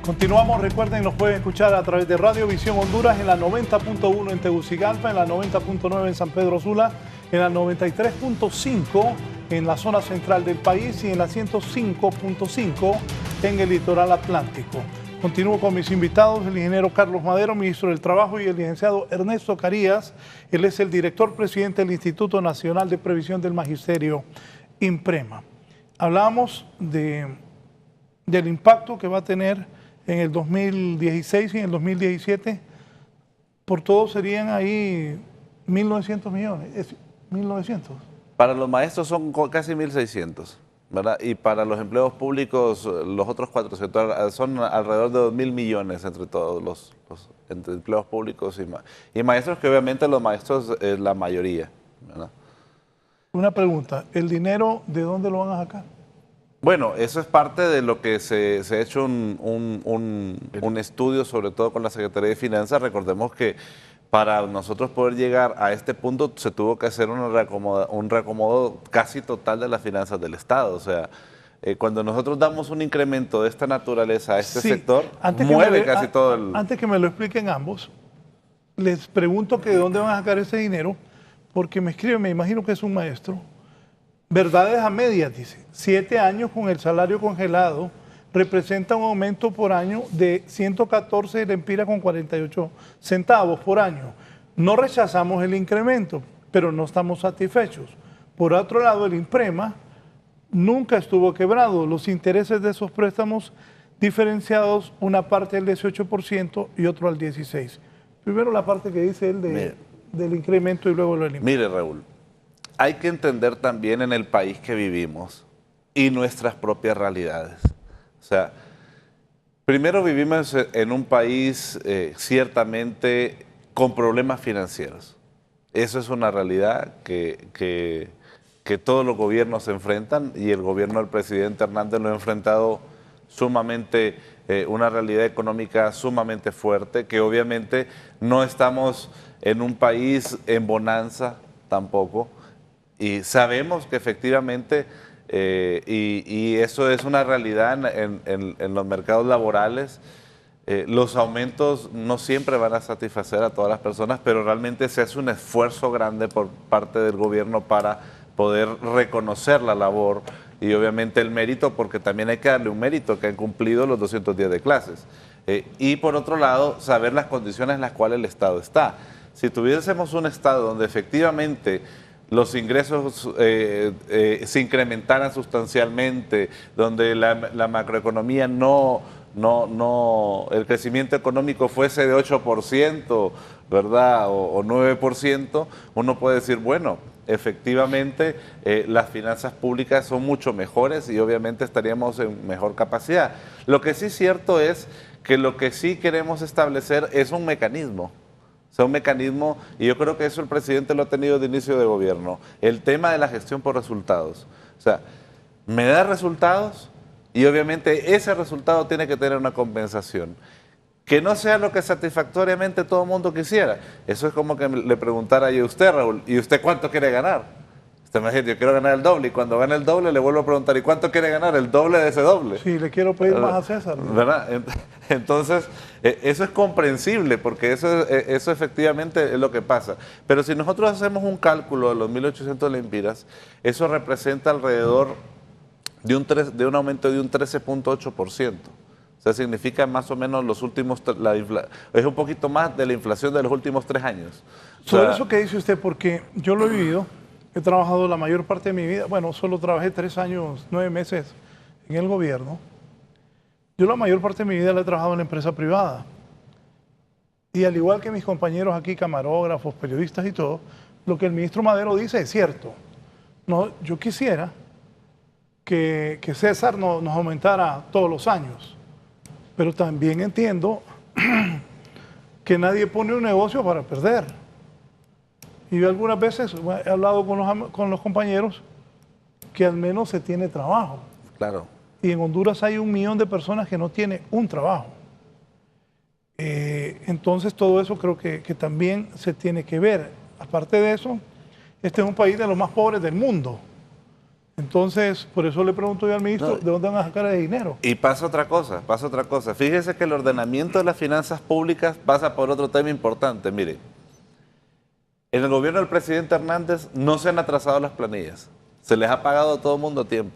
[SPEAKER 5] Continuamos, recuerden, nos pueden escuchar a través de Radio Visión Honduras en la 90.1 en Tegucigalpa, en la 90.9 en San Pedro Sula, en la 93.5 en la zona central del país y en la 105.5 en el litoral atlántico. Continúo con mis invitados, el ingeniero Carlos Madero, ministro del Trabajo, y el licenciado Ernesto Carías. Él es el director presidente del Instituto Nacional de Previsión del Magisterio, INPREMA. Hablábamos del impacto que va a tener en el 2016 y en el 2017, por todo serían ahí 1.900 millones, 1.900.
[SPEAKER 7] Para los maestros son casi 1.600, ¿verdad? Y para los empleos públicos, los otros 400, son alrededor de 2.000 millones entre todos los entre empleos públicos y maestros, que obviamente los maestros es la mayoría, ¿verdad?
[SPEAKER 5] Una pregunta, ¿el dinero de dónde lo van a sacar?
[SPEAKER 7] Bueno, eso es parte de lo que se ha hecho un estudio, sobre todo con la Secretaría de Finanzas. Recordemos que para nosotros poder llegar a este punto se tuvo que hacer un reacomodo casi total de las finanzas del Estado. O sea, cuando nosotros damos un incremento de esta naturaleza a este sector, mueve casi todo el...
[SPEAKER 5] Antes que me lo expliquen ambos, les pregunto que de dónde van a sacar ese dinero, porque me escribe, me imagino que es un maestro. Verdades a medias, dice. 7 años con el salario congelado representa un aumento por año de 114 lempiras con 48 centavos por año. No rechazamos el incremento, pero no estamos satisfechos. Por otro lado, el INPREMA nunca estuvo quebrado. Los intereses de esos préstamos diferenciados, una parte al 18% y otro al 16%. Primero la parte que dice él del incremento y luego lo del
[SPEAKER 7] Mire, Raúl, hay que entender también en el país que vivimos y nuestras propias realidades. O sea, primero vivimos en un país ciertamente con problemas financieros. Eso es una realidad que todos los gobiernos se enfrentan, y el gobierno del presidente Hernández lo ha enfrentado sumamente, una realidad económica sumamente fuerte, que obviamente no estamos en un país en bonanza tampoco. Y sabemos que efectivamente, y eso es una realidad en los mercados laborales, los aumentos no siempre van a satisfacer a todas las personas, pero realmente se hace un esfuerzo grande por parte del gobierno para poder reconocer la labor y obviamente el mérito, porque también hay que darle un mérito que han cumplido los 200 días de clases. Y por otro lado, saber las condiciones en las cuales el Estado está. Si tuviésemos un Estado donde efectivamente los ingresos se incrementaran sustancialmente, donde la macroeconomía el crecimiento económico fuese de 8%, ¿verdad? O 9%, uno puede decir, bueno, efectivamente las finanzas públicas son mucho mejores y obviamente estaríamos en mejor capacidad. Lo que sí es cierto es que lo que sí queremos establecer es un mecanismo. O sea, un mecanismo, y yo creo que eso el presidente lo ha tenido de inicio de gobierno, el tema de la gestión por resultados. O sea, me da resultados y obviamente ese resultado tiene que tener una compensación. Que no sea lo que satisfactoriamente todo el mundo quisiera. Eso es como que le preguntara yo a usted, Raúl, ¿y usted cuánto quiere ganar? Usted me dice, yo quiero ganar el doble, y cuando gane el doble le vuelvo a preguntar, ¿y cuánto quiere ganar? El doble de ese doble.
[SPEAKER 5] Sí, le quiero pedir más a César, ¿no?
[SPEAKER 7] ¿Verdad? Entonces, eso es comprensible, porque eso efectivamente es lo que pasa. Pero si nosotros hacemos un cálculo de los 1.800 lempiras, eso representa alrededor de un aumento de un 13.8%. O sea, significa más o menos los últimos, es un poquito más de la inflación de los últimos 3 años.
[SPEAKER 5] Sobre eso que dice usted, porque yo lo he vivido, he trabajado la mayor parte de mi vida, bueno, solo trabajé 3 años, 9 meses en el gobierno. Yo la mayor parte de mi vida la he trabajado en la empresa privada. Y al igual que mis compañeros aquí, camarógrafos, periodistas y todo, lo que el ministro Madero dice es cierto. No, yo quisiera que César nos aumentara todos los años, pero también entiendo que nadie pone un negocio para perder. Y yo algunas veces he hablado con los compañeros que al menos se tiene trabajo.
[SPEAKER 7] Claro.
[SPEAKER 5] y en Honduras hay 1 millón de personas que no tienen un trabajo. Entonces todo eso creo que también se tiene que ver. Aparte de eso, este es un país de los más pobres del mundo. Entonces, por eso le pregunto yo al ministro, ¿de dónde van a sacar ese dinero?
[SPEAKER 7] Y pasa otra cosa. Fíjese que el ordenamiento de las finanzas públicas pasa por otro tema importante. Mire, en el gobierno del presidente Hernández no se han atrasado las planillas. Se les ha pagado a todo el mundo a tiempo.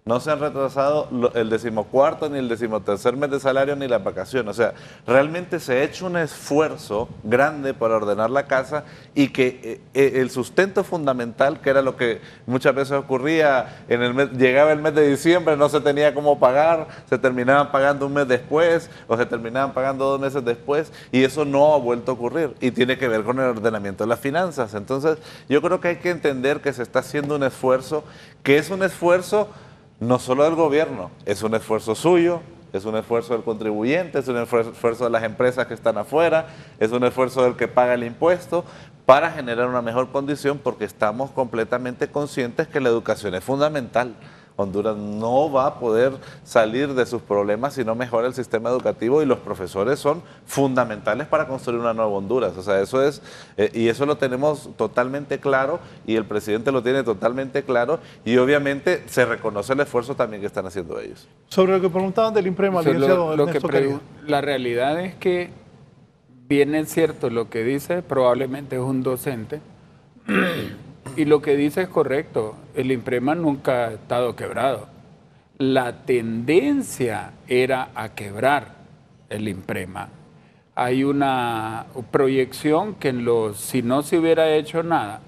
[SPEAKER 7] No se han retrasado el 14º, ni el 13º mes de salario, ni las vacaciones. O sea, realmente se ha hecho un esfuerzo grande para ordenar la casa y que el sustento fundamental, que era lo que muchas veces ocurría, llegaba el mes de diciembre, no se tenía cómo pagar, se terminaban pagando un mes después o se terminaban pagando 2 meses después, y eso no ha vuelto a ocurrir y tiene que ver con el ordenamiento de las finanzas. Entonces, yo creo que hay que entender que se está haciendo un esfuerzo, que es un esfuerzo no solo del gobierno, es un esfuerzo suyo, es un esfuerzo del contribuyente, es un esfuerzo de las empresas que están afuera, es un esfuerzo del que paga el impuesto para generar una mejor condición, porque estamos completamente conscientes que la educación es fundamental. Honduras no va a poder salir de sus problemas si no mejora el sistema educativo, y los profesores son fundamentales para construir una nueva Honduras. O sea, eso es, y eso lo tenemos totalmente claro, y el presidente lo tiene totalmente claro, y obviamente se reconoce el esfuerzo también que están haciendo ellos.
[SPEAKER 5] Sobre lo que preguntaban del INPREMA,
[SPEAKER 6] la realidad es que bien es cierto lo que dice, probablemente es un docente, y lo que dice es correcto, el INPREMA nunca ha estado quebrado. La tendencia era a quebrar el INPREMA. Hay una proyección que si no se hubiera hecho nada,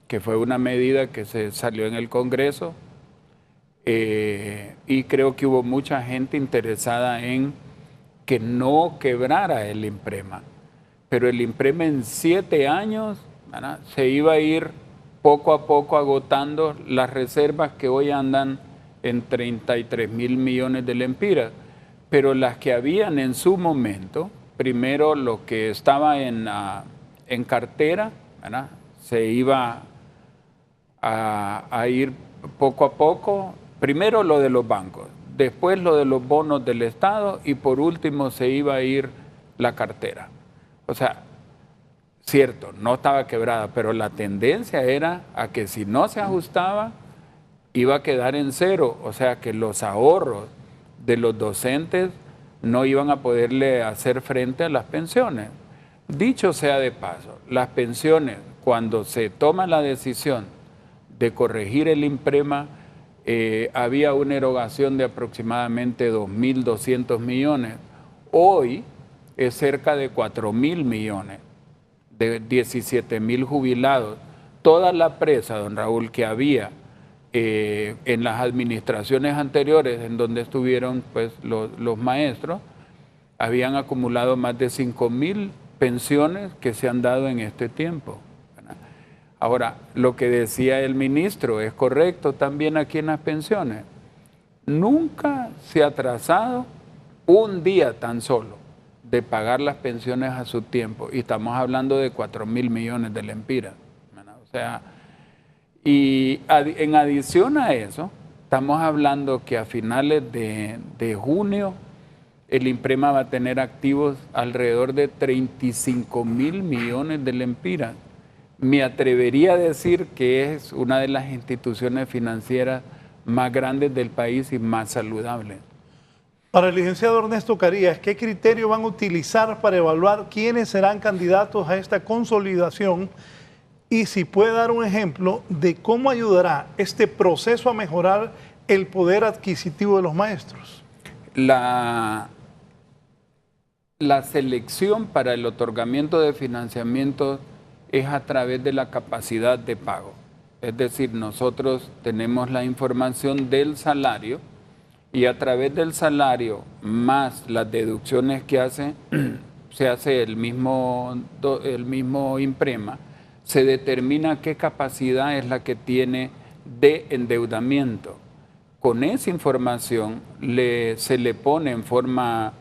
[SPEAKER 6] que fue una medida que se salió en el Congreso, y creo que hubo mucha gente interesada en que no quebrara el INPREMA. Pero el INPREMA en 7 años, ¿verdad?, se iba a ir poco a poco agotando las reservas que hoy andan en 33 mil millones de lempiras, pero las que habían en su momento, primero lo que estaba en cartera, ¿verdad?, se iba a ir poco a poco, primero lo de los bancos, después lo de los bonos del Estado, y por último se iba a ir la cartera. O sea, cierto, no estaba quebrada, pero la tendencia era a que si no se ajustaba, iba a quedar en cero. O sea, que los ahorros de los docentes no iban a poderle hacer frente a las pensiones. Dicho sea de paso, las pensiones, cuando se toma la decisión de corregir el INPREMA, había una erogación de aproximadamente 2.200 millones. Hoy es cerca de 4.000 millones. De 17.000 jubilados. Toda la presa, don Raúl, que había en las administraciones anteriores, en donde estuvieron pues los maestros, habían acumulado más de 5.000 pensiones que se han dado en este tiempo, ¿verdad? Ahora, lo que decía el ministro es correcto también aquí en las pensiones. Nunca se ha atrasado un día tan solo de pagar las pensiones a su tiempo, y estamos hablando de 4.000 millones de lempiras, ¿verdad? O sea, y en adición a eso, estamos hablando que a finales de junio el INPREMA va a tener activos alrededor de 35.000 millones de lempiras. Me atrevería a decir que es una de las instituciones financieras más grandes del país y más saludables.
[SPEAKER 5] Para el licenciado Ernesto Carías, ¿qué criterio van a utilizar para evaluar quiénes serán candidatos a esta consolidación? Y si puede dar un ejemplo de cómo ayudará este proceso a mejorar el poder adquisitivo de los maestros.
[SPEAKER 6] La selección para el otorgamiento de financiamiento es a través de la capacidad de pago. Es decir, nosotros tenemos la información del salario, y a través del salario más las deducciones que se hace el mismo INPREMA, se determina qué capacidad es la que tiene de endeudamiento. Con esa información se le pone en forma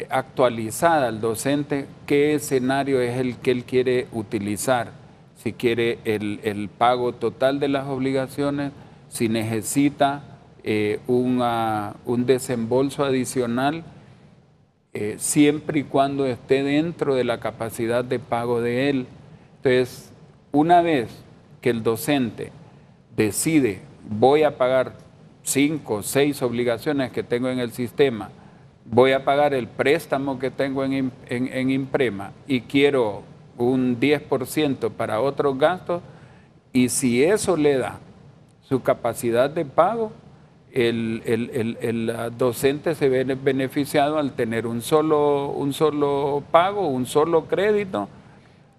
[SPEAKER 6] actualizada al docente qué escenario es el que él quiere utilizar, si quiere el pago total de las obligaciones, si necesita un desembolso adicional siempre y cuando esté dentro de la capacidad de pago de él. Entonces, una vez que el docente decide, voy a pagar 5 o 6 obligaciones que tengo en el sistema, voy a pagar el préstamo que tengo en Imprema y quiero un 10% para otros gastos, y si eso le da su capacidad de pago, el docente se ve beneficiado al tener un solo pago, un solo crédito,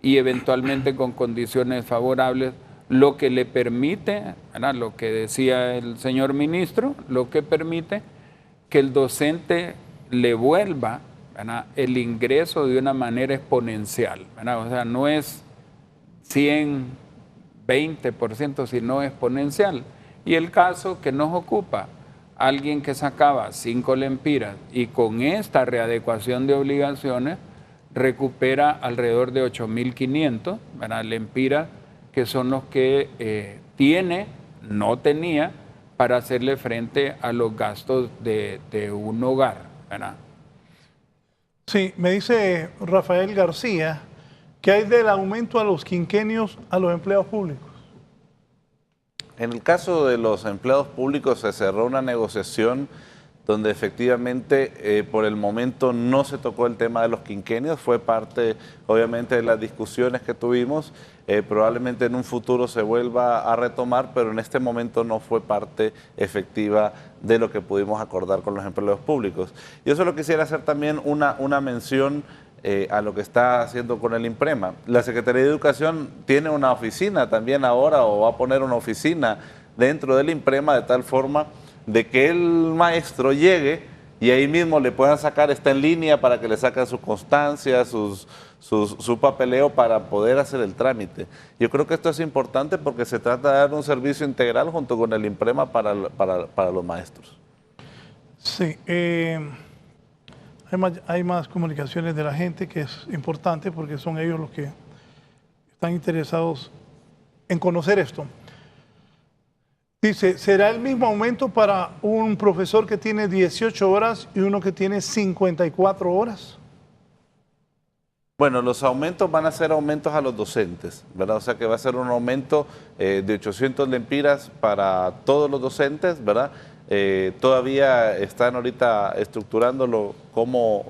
[SPEAKER 6] y eventualmente con condiciones favorables, lo que le permite, ¿verdad?, lo que decía el señor ministro, lo que permite que el docente le vuelva, ¿verdad?, el ingreso de una manera exponencial, ¿verdad? O sea, no es 100, 20%, sino exponencial. Y el caso que nos ocupa, alguien que sacaba 5 lempiras y con esta readecuación de obligaciones recupera alrededor de 8.500, ¿verdad?, lempiras, que son los que no tenía para hacerle frente a los gastos de un hogar, ¿verdad?
[SPEAKER 5] Sí, me dice Rafael García que hay del aumento a los quinquenios a los empleados públicos.
[SPEAKER 7] En el caso de los empleados públicos se cerró una negociación donde efectivamente por el momento no se tocó el tema de los quinquenios, fue parte obviamente de las discusiones que tuvimos, probablemente en un futuro se vuelva a retomar, pero en este momento no fue parte efectiva de lo que pudimos acordar con los empleados públicos. Yo solo quisiera hacer también una mención a lo que está haciendo con el Imprema. La Secretaría de Educación tiene una oficina también ahora, o va a poner una oficina dentro del Imprema, de tal forma de que el maestro llegue y ahí mismo le puedan sacar, está en línea para que le saquen su constancia, su papeleo para poder hacer el trámite. Yo creo que esto es importante porque se trata de dar un servicio integral junto con el Imprema para los maestros.
[SPEAKER 5] Sí, hay más comunicaciones de la gente, que es importante porque son ellos los que están interesados en conocer esto. Dice, ¿será el mismo aumento para un profesor que tiene 18 horas y uno que tiene 54 horas?
[SPEAKER 7] Bueno, los aumentos van a ser aumentos a los docentes, ¿verdad? O sea que va a ser un aumento de 800 lempiras para todos los docentes, ¿verdad? Todavía están ahorita estructurándolo cómo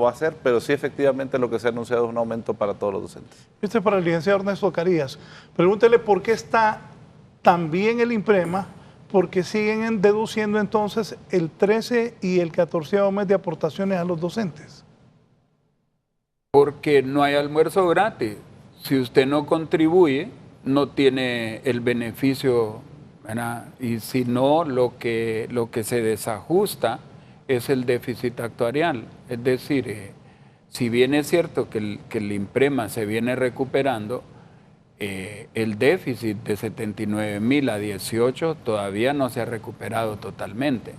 [SPEAKER 7] va a ser, pero sí efectivamente lo que se ha anunciado es un aumento para todos los docentes.
[SPEAKER 5] Este es para el licenciado Ernesto Carías. Pregúntele por qué está también el Imprema, porque siguen deduciendo entonces el 13 y el 14º mes de aportaciones a los docentes.
[SPEAKER 6] Porque no hay almuerzo gratis. Si usted no contribuye, no tiene el beneficio, ¿verdad? Y si no, lo que se desajusta es el déficit actuarial. Es decir, si bien es cierto que el Imprema se viene recuperando, el déficit de 79.000 a 18 todavía no se ha recuperado totalmente.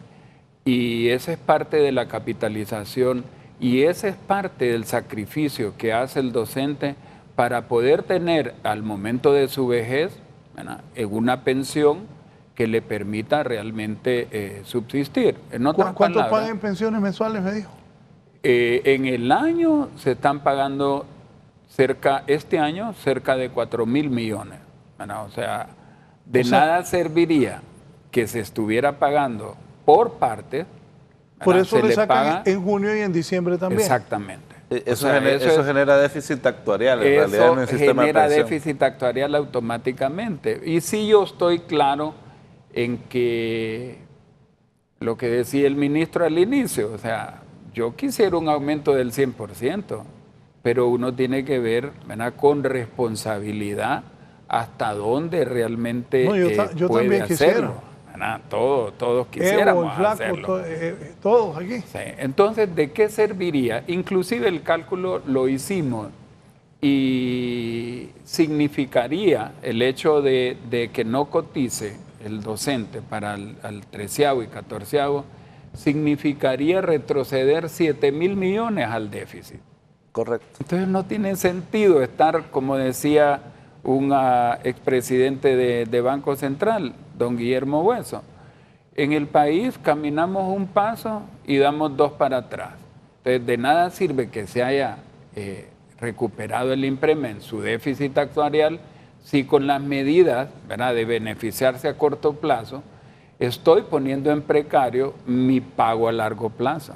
[SPEAKER 6] Y esa es parte de la capitalización y ese es parte del sacrificio que hace el docente para poder tener al momento de su vejez, ¿verdad?, una pensión que le permita realmente subsistir. En otras
[SPEAKER 5] ¿Cuánto
[SPEAKER 6] palabras,
[SPEAKER 5] pagan en pensiones mensuales, me dijo?
[SPEAKER 6] En el año se están pagando este año cerca de 4.000 millones. ¿Verdad? O sea, nada serviría que se estuviera pagando por partes.
[SPEAKER 5] Por eso le sacan en junio y en diciembre también.
[SPEAKER 6] Exactamente.
[SPEAKER 7] Eso genera déficit actuarial en realidad en el sistema de pensión.
[SPEAKER 6] Genera déficit actuarial automáticamente. Y sí, yo estoy claro en que lo que decía el ministro al inicio, o sea, yo quisiera un aumento del 100%, pero uno tiene que ver, ¿verdad?, con responsabilidad hasta dónde realmente
[SPEAKER 5] yo
[SPEAKER 6] puede
[SPEAKER 5] también
[SPEAKER 6] hacerlo. Todos quisiéramos hacerlo.
[SPEAKER 5] Todos aquí.
[SPEAKER 6] Sí. Entonces, ¿de qué serviría? Inclusive el cálculo lo hicimos y significaría el hecho de que no cotice el docente para el 13º y 14º, significaría retroceder 7.000 millones al déficit.
[SPEAKER 7] Correcto.
[SPEAKER 6] Entonces no tiene sentido estar, como decía un expresidente de Banco Central, don Guillermo Hueso, En el país caminamos un paso y damos dos para atrás. Entonces, de nada sirve que se haya recuperado el INPREMA en su déficit actuarial si con las medidas, ¿verdad?, de beneficiarse a corto plazo, estoy poniendo en precario mi pago a largo plazo.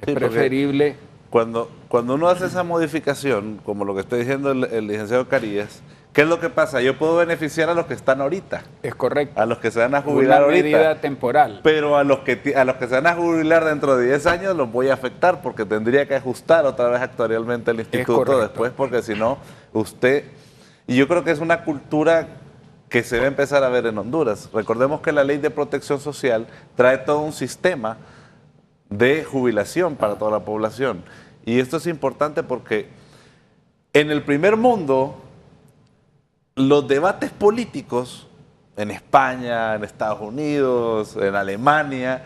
[SPEAKER 6] Es preferible.
[SPEAKER 7] Cuando uno hace esa modificación, como lo que está diciendo el licenciado Carías, ¿qué es lo que pasa? Yo puedo beneficiar a los que están ahorita.
[SPEAKER 6] Es correcto.
[SPEAKER 7] A los que se van a jubilar ahorita.
[SPEAKER 6] Una medida temporal.
[SPEAKER 7] Pero a los que se van a jubilar dentro de 10 años los voy a afectar porque tendría que ajustar otra vez actuarialmente el instituto después, porque si no, usted... Y yo creo que es una cultura que se va a empezar a ver en Honduras. Recordemos que la Ley de Protección Social trae todo un sistema de jubilación para toda la población. Y esto es importante porque en el primer mundo, los debates políticos en España, en Estados Unidos, en Alemania,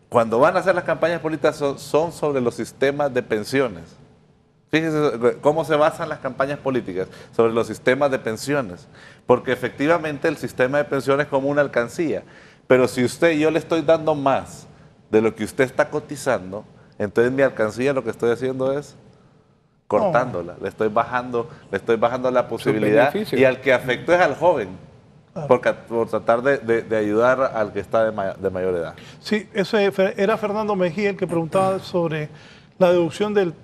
[SPEAKER 7] cuando van a hacer las campañas políticas son sobre los sistemas de pensiones. Fíjense cómo se basan las campañas políticas, sobre los sistemas de pensiones, porque efectivamente el sistema de pensiones es como una alcancía, pero si yo le estoy dando más de lo que usted está cotizando, entonces mi alcancía lo que estoy haciendo es cortándola, le estoy bajando la posibilidad, y al que afectó es al joven, por tratar de ayudar al que está de mayor edad.
[SPEAKER 5] Sí, ese era Fernando Mejía el que preguntaba sobre la deducción del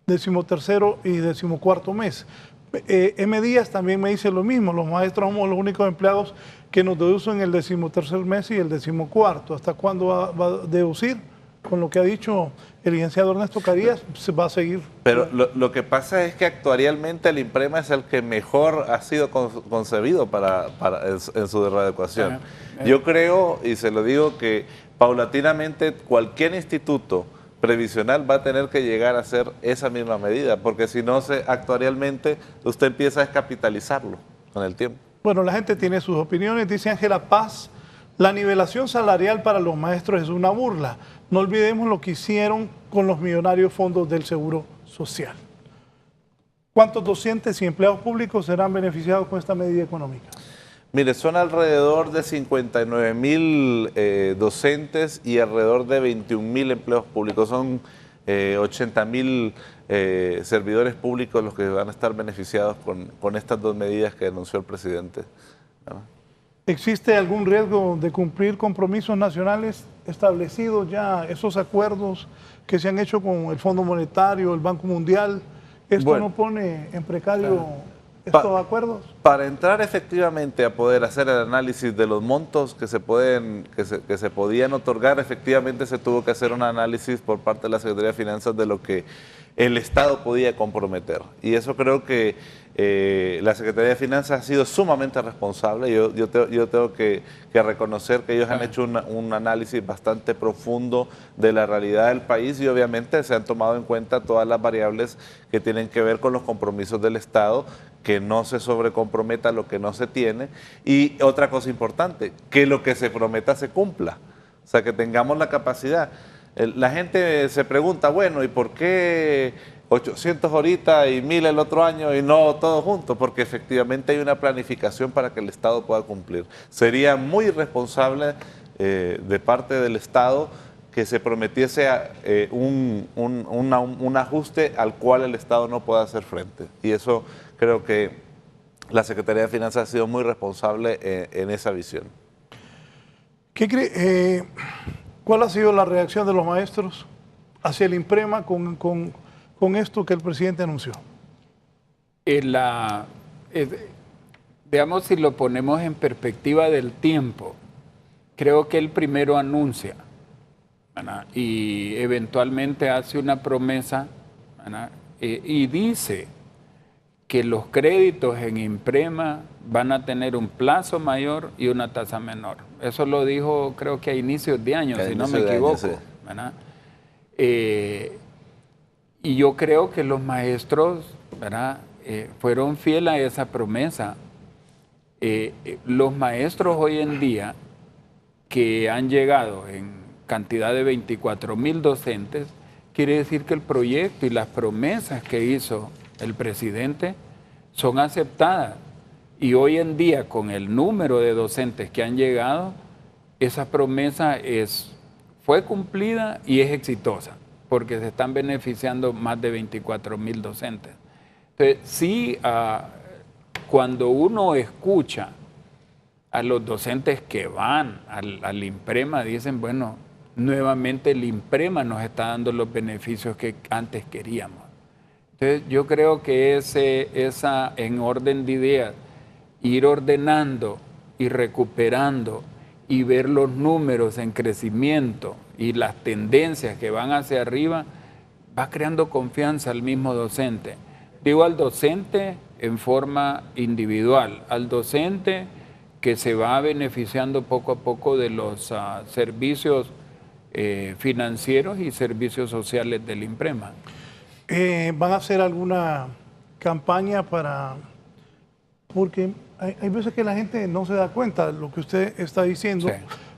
[SPEAKER 5] 13º y 14º mes. M. Díaz también me dice lo mismo, los maestros somos los únicos empleados que nos deducen el 13º mes y el 14º. ¿Hasta cuándo va a deducir? Con lo que ha dicho el licenciado Ernesto Carías, se va a seguir.
[SPEAKER 7] Pero lo que pasa es que actuarialmente el INPREMA es el que mejor ha sido concebido en su readecuación. Yo creo, y se lo digo, que paulatinamente cualquier instituto previsional va a tener que llegar a hacer esa misma medida, porque si no, actuarialmente usted empieza a descapitalizarlo con el tiempo.
[SPEAKER 5] Bueno, la gente tiene sus opiniones. Dice Ángela Paz, la nivelación salarial para los maestros es una burla. No olvidemos lo que hicieron con los millonarios fondos del Seguro Social. ¿Cuántos docentes y empleados públicos serán beneficiados con esta medida económica?
[SPEAKER 7] Mire, son alrededor de 59,000 docentes y alrededor de 21,000 empleos públicos. Son 80,000 servidores públicos los que van a estar beneficiados con estas dos medidas que anunció el presidente.
[SPEAKER 5] ¿Existe algún riesgo de cumplir compromisos nacionales establecidos ya, esos acuerdos que se han hecho con el Fondo Monetario, el Banco Mundial? ¿Esto no pone en precario estos acuerdos?
[SPEAKER 7] Para entrar efectivamente a poder hacer el análisis de los montos que se podían otorgar, efectivamente se tuvo que hacer un análisis por parte de la Secretaría de Finanzas de lo que el Estado podía comprometer. Y eso creo que la Secretaría de Finanzas ha sido sumamente responsable. Yo tengo que reconocer que ellos han hecho un análisis bastante profundo de la realidad del país y obviamente se han tomado en cuenta todas las variables que tienen que ver con los compromisos del Estado, que no se sobrecomprometa lo que no se tiene, y otra cosa importante, que lo que se prometa se cumpla, o sea, que tengamos la capacidad. La gente se pregunta, bueno, ¿y por qué 800 ahorita y 1,000 el otro año y no todo junto? Porque efectivamente hay una planificación para que el Estado pueda cumplir. Sería muy irresponsable de parte del Estado que se prometiese un ajuste al cual el Estado no pueda hacer frente. Y eso creo que la Secretaría de Finanzas ha sido muy responsable en esa visión.
[SPEAKER 5] ¿Qué cree? ¿Cuál ha sido la reacción de los maestros hacia el INPREMA con esto que el presidente anunció?
[SPEAKER 6] Digamos, si lo ponemos en perspectiva del tiempo, creo que él primero anuncia, ¿verdad?, y eventualmente hace una promesa, ¿verdad?, y dice que los créditos en INPREMA van a tener un plazo mayor y una tasa menor. Eso lo dijo creo que a inicios de año, si no me equivoco. Sí. ¿Verdad? Y yo creo que los maestros, ¿verdad?, fueron fieles a esa promesa. Los maestros hoy en día que han llegado en cantidad de 24,000 docentes, quiere decir que el proyecto y las promesas que hizo el presidente son aceptadas, y hoy en día con el número de docentes que han llegado, esa promesa fue cumplida y es exitosa, porque se están beneficiando más de 24,000 docentes. Entonces, sí, cuando uno escucha a los docentes que van al INPREMA, dicen, bueno, nuevamente el INPREMA nos está dando los beneficios que antes queríamos. Entonces, yo creo que esa en orden de ideas, ir ordenando y recuperando y ver los números en crecimiento y las tendencias que van hacia arriba, va creando confianza al mismo docente. Digo al docente en forma individual, al docente que se va beneficiando poco a poco de los servicios financieros y servicios sociales del INPREMA.
[SPEAKER 5] ¿Van a hacer alguna campaña porque hay veces que la gente no se da cuenta de lo que usted está diciendo, sí,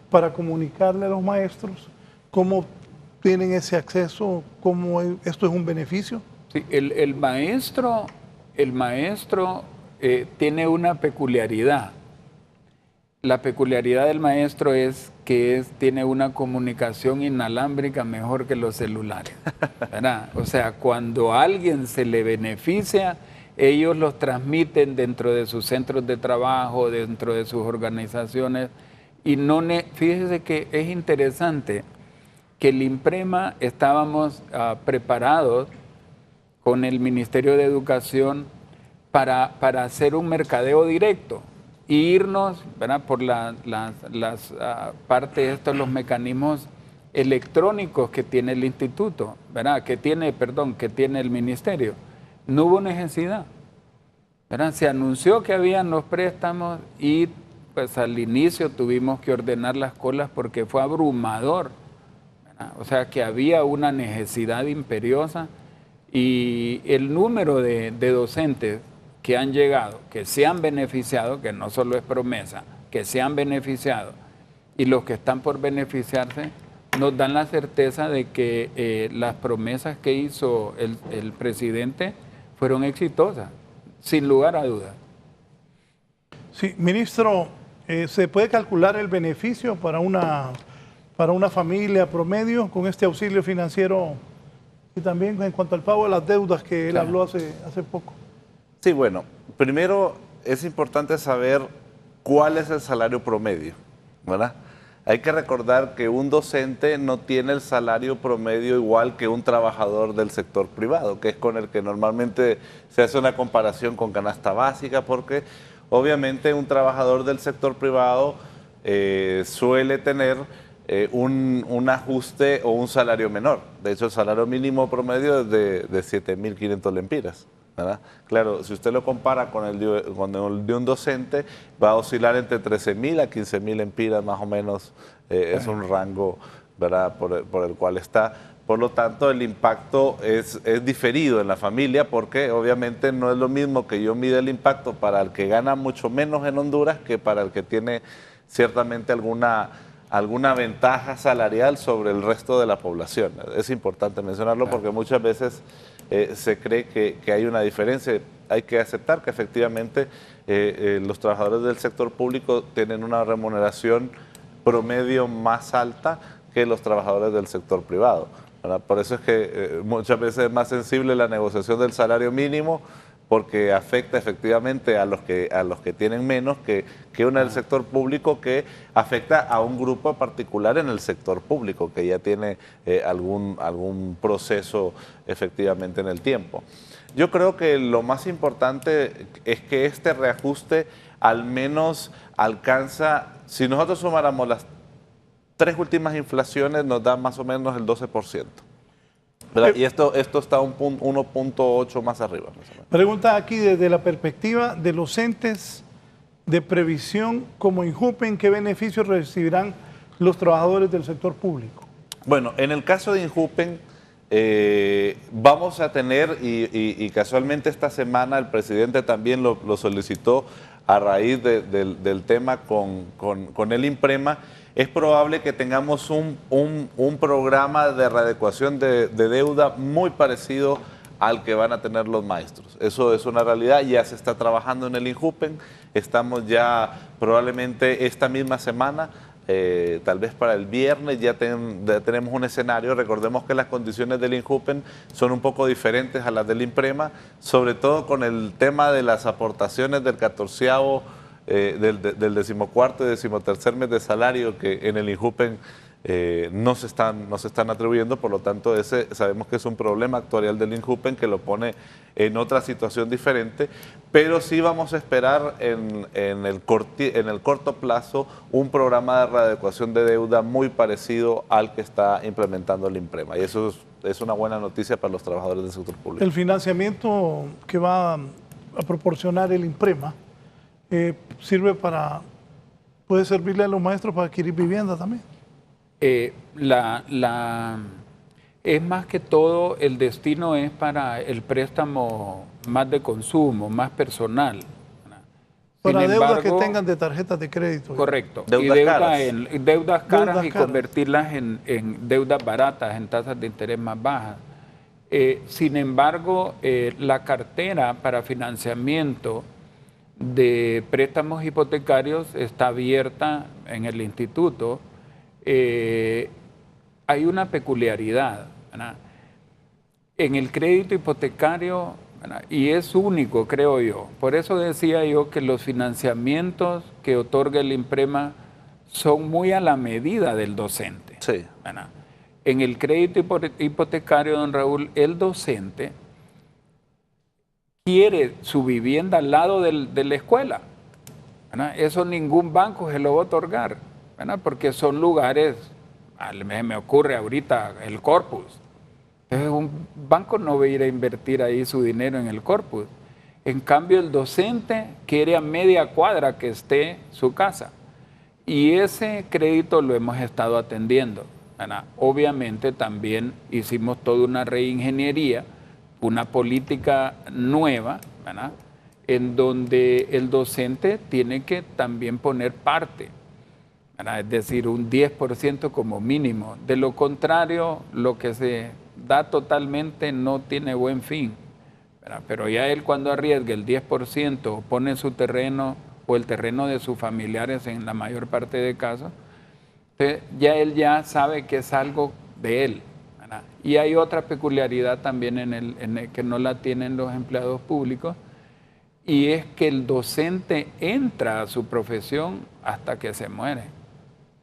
[SPEAKER 5] para comunicarle a los maestros cómo tienen ese acceso, cómo esto es un beneficio?
[SPEAKER 6] Sí, el maestro tiene una peculiaridad. La peculiaridad del maestro es que tiene una comunicación inalámbrica mejor que los celulares, ¿verdad? O sea, cuando a alguien se le beneficia, ellos los transmiten dentro de sus centros de trabajo, dentro de sus organizaciones. Y fíjese que es interesante que el INPREMA estábamos preparados con el Ministerio de Educación para hacer un mercadeo directo e irnos, ¿verdad?, por las partes de estos, los mecanismos electrónicos que tiene el instituto, ¿verdad?, que tiene el ministerio. No hubo necesidad, ¿verdad? Se anunció que habían los préstamos y pues al inicio tuvimos que ordenar las colas porque fue abrumador, ¿verdad? O sea que había una necesidad imperiosa y el número de docentes que han llegado, que se han beneficiado, que no solo es promesa, que se han beneficiado, y los que están por beneficiarse, nos dan la certeza de que las promesas que hizo el presidente fueron exitosas, sin lugar a dudas.
[SPEAKER 5] Sí, ministro, ¿se puede calcular el beneficio para una familia promedio con este auxilio financiero y también en cuanto al pago de las deudas que él habló hace poco?
[SPEAKER 7] Sí, bueno, primero es importante saber cuál es el salario promedio, ¿verdad? Hay que recordar que un docente no tiene el salario promedio igual que un trabajador del sector privado, que es con el que normalmente se hace una comparación con canasta básica, porque obviamente un trabajador del sector privado suele tener un ajuste o un salario menor. De hecho, el salario mínimo promedio es de 7.500 lempiras, ¿verdad? Claro, si usted lo compara con el de un docente, va a oscilar entre 13.000 a 15.000 lempiras más o menos, es un rango, ¿verdad?, por el cual está. Por lo tanto, el impacto es diferido en la familia, porque obviamente no es lo mismo que yo mida el impacto para el que gana mucho menos en Honduras que para el que tiene ciertamente alguna ventaja salarial sobre el resto de la población. Es importante mencionarlo porque muchas veces se cree que hay una diferencia. Hay que aceptar que efectivamente los trabajadores del sector público tienen una remuneración promedio más alta que los trabajadores del sector privado, ¿verdad? Por eso es que muchas veces es más sensible la negociación del salario mínimo, porque afecta efectivamente a los que tienen menos que una del sector público, que afecta a un grupo particular en el sector público que ya tiene algún proceso efectivamente en el tiempo. Yo creo que lo más importante es que este reajuste al menos alcanza, si nosotros sumáramos las 3 últimas inflaciones, nos da más o menos el 12%. Y esto está 1.8 más arriba.
[SPEAKER 5] Pregunta aquí desde la perspectiva de los entes de previsión como INJUPEN, ¿qué beneficios recibirán los trabajadores del sector público?
[SPEAKER 7] Bueno, en el caso de INJUPEN vamos a tener, y casualmente esta semana el presidente también lo solicitó a raíz del tema con el INPREMA, es probable que tengamos un programa de readecuación de deuda muy parecido al que van a tener los maestros. Eso es una realidad, ya se está trabajando en el INJUPEN, estamos ya probablemente esta misma semana tal vez para el viernes ya tenemos un escenario. Recordemos que las condiciones del INJUPEN son un poco diferentes a las del INPREMA, sobre todo con el tema de las aportaciones del 14º, del 14º y 13º mes de salario que en el INJUPEN no se están atribuyendo. Por lo tanto, ese sabemos que es un problema actuarial del INJUPEN que lo pone en otra situación diferente, pero sí vamos a esperar en el corto plazo un programa de readecuación de deuda muy parecido al que está implementando el INPREMA, y eso es una buena noticia para los trabajadores del sector público.
[SPEAKER 5] El financiamiento que va a proporcionar el INPREMA puede servirle a los maestros para adquirir vivienda también.
[SPEAKER 6] Es más que todo, el destino es para el préstamo más de consumo, más personal.
[SPEAKER 5] Para deudas que tengan de tarjetas de crédito.
[SPEAKER 6] Correcto.
[SPEAKER 7] Deudas caras.
[SPEAKER 6] Y convertirlas en deudas baratas, en tasas de interés más bajas. Sin embargo, la cartera para financiamiento de préstamos hipotecarios está abierta en el instituto. Hay una peculiaridad, ¿verdad? En el crédito hipotecario, ¿verdad? Y es único, creo yo. Por eso decía yo que los financiamientos que otorga el INPREMA son muy a la medida del docente.
[SPEAKER 7] Sí.
[SPEAKER 6] ¿Verdad? En el crédito hipotecario, don Raúl, el docente quiere su vivienda al lado de la escuela, ¿verdad? Eso ningún banco se lo va a otorgar, ¿verdad? Porque son lugares, me ocurre ahorita el Corpus. Entonces un banco no va a ir a invertir ahí su dinero en el Corpus. En cambio, el docente quiere a media cuadra que esté su casa. Y ese crédito lo hemos estado atendiendo, ¿verdad? Obviamente también hicimos toda una reingeniería, una política nueva, ¿verdad? En donde el docente tiene que también poner parte, ¿verdad? Es decir, un 10% como mínimo. De lo contrario, lo que se da totalmente no tiene buen fin, ¿verdad? Pero ya él, cuando arriesga el 10%, pone su terreno o el terreno de sus familiares en la mayor parte de casos, ya él ya sabe que es algo de él, ¿verdad? Y hay otra peculiaridad también en el que no la tienen los empleados públicos, y es que el docente entra a su profesión hasta que se muere.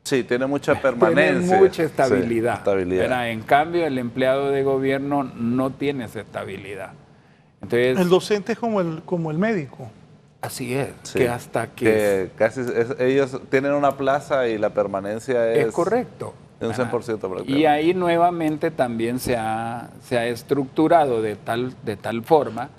[SPEAKER 7] Sí, tiene mucha permanencia.
[SPEAKER 6] Tiene mucha estabilidad.
[SPEAKER 7] Sí, estabilidad.
[SPEAKER 6] En cambio, el empleado de gobierno no tiene esa estabilidad. Entonces,
[SPEAKER 5] el docente es como el médico.
[SPEAKER 6] Así es,
[SPEAKER 7] sí,
[SPEAKER 6] que hasta que...
[SPEAKER 7] ellos tienen una plaza y la permanencia es...
[SPEAKER 6] correcto.
[SPEAKER 7] De un 100% prácticamente.
[SPEAKER 6] Y ahí nuevamente también se ha estructurado de tal forma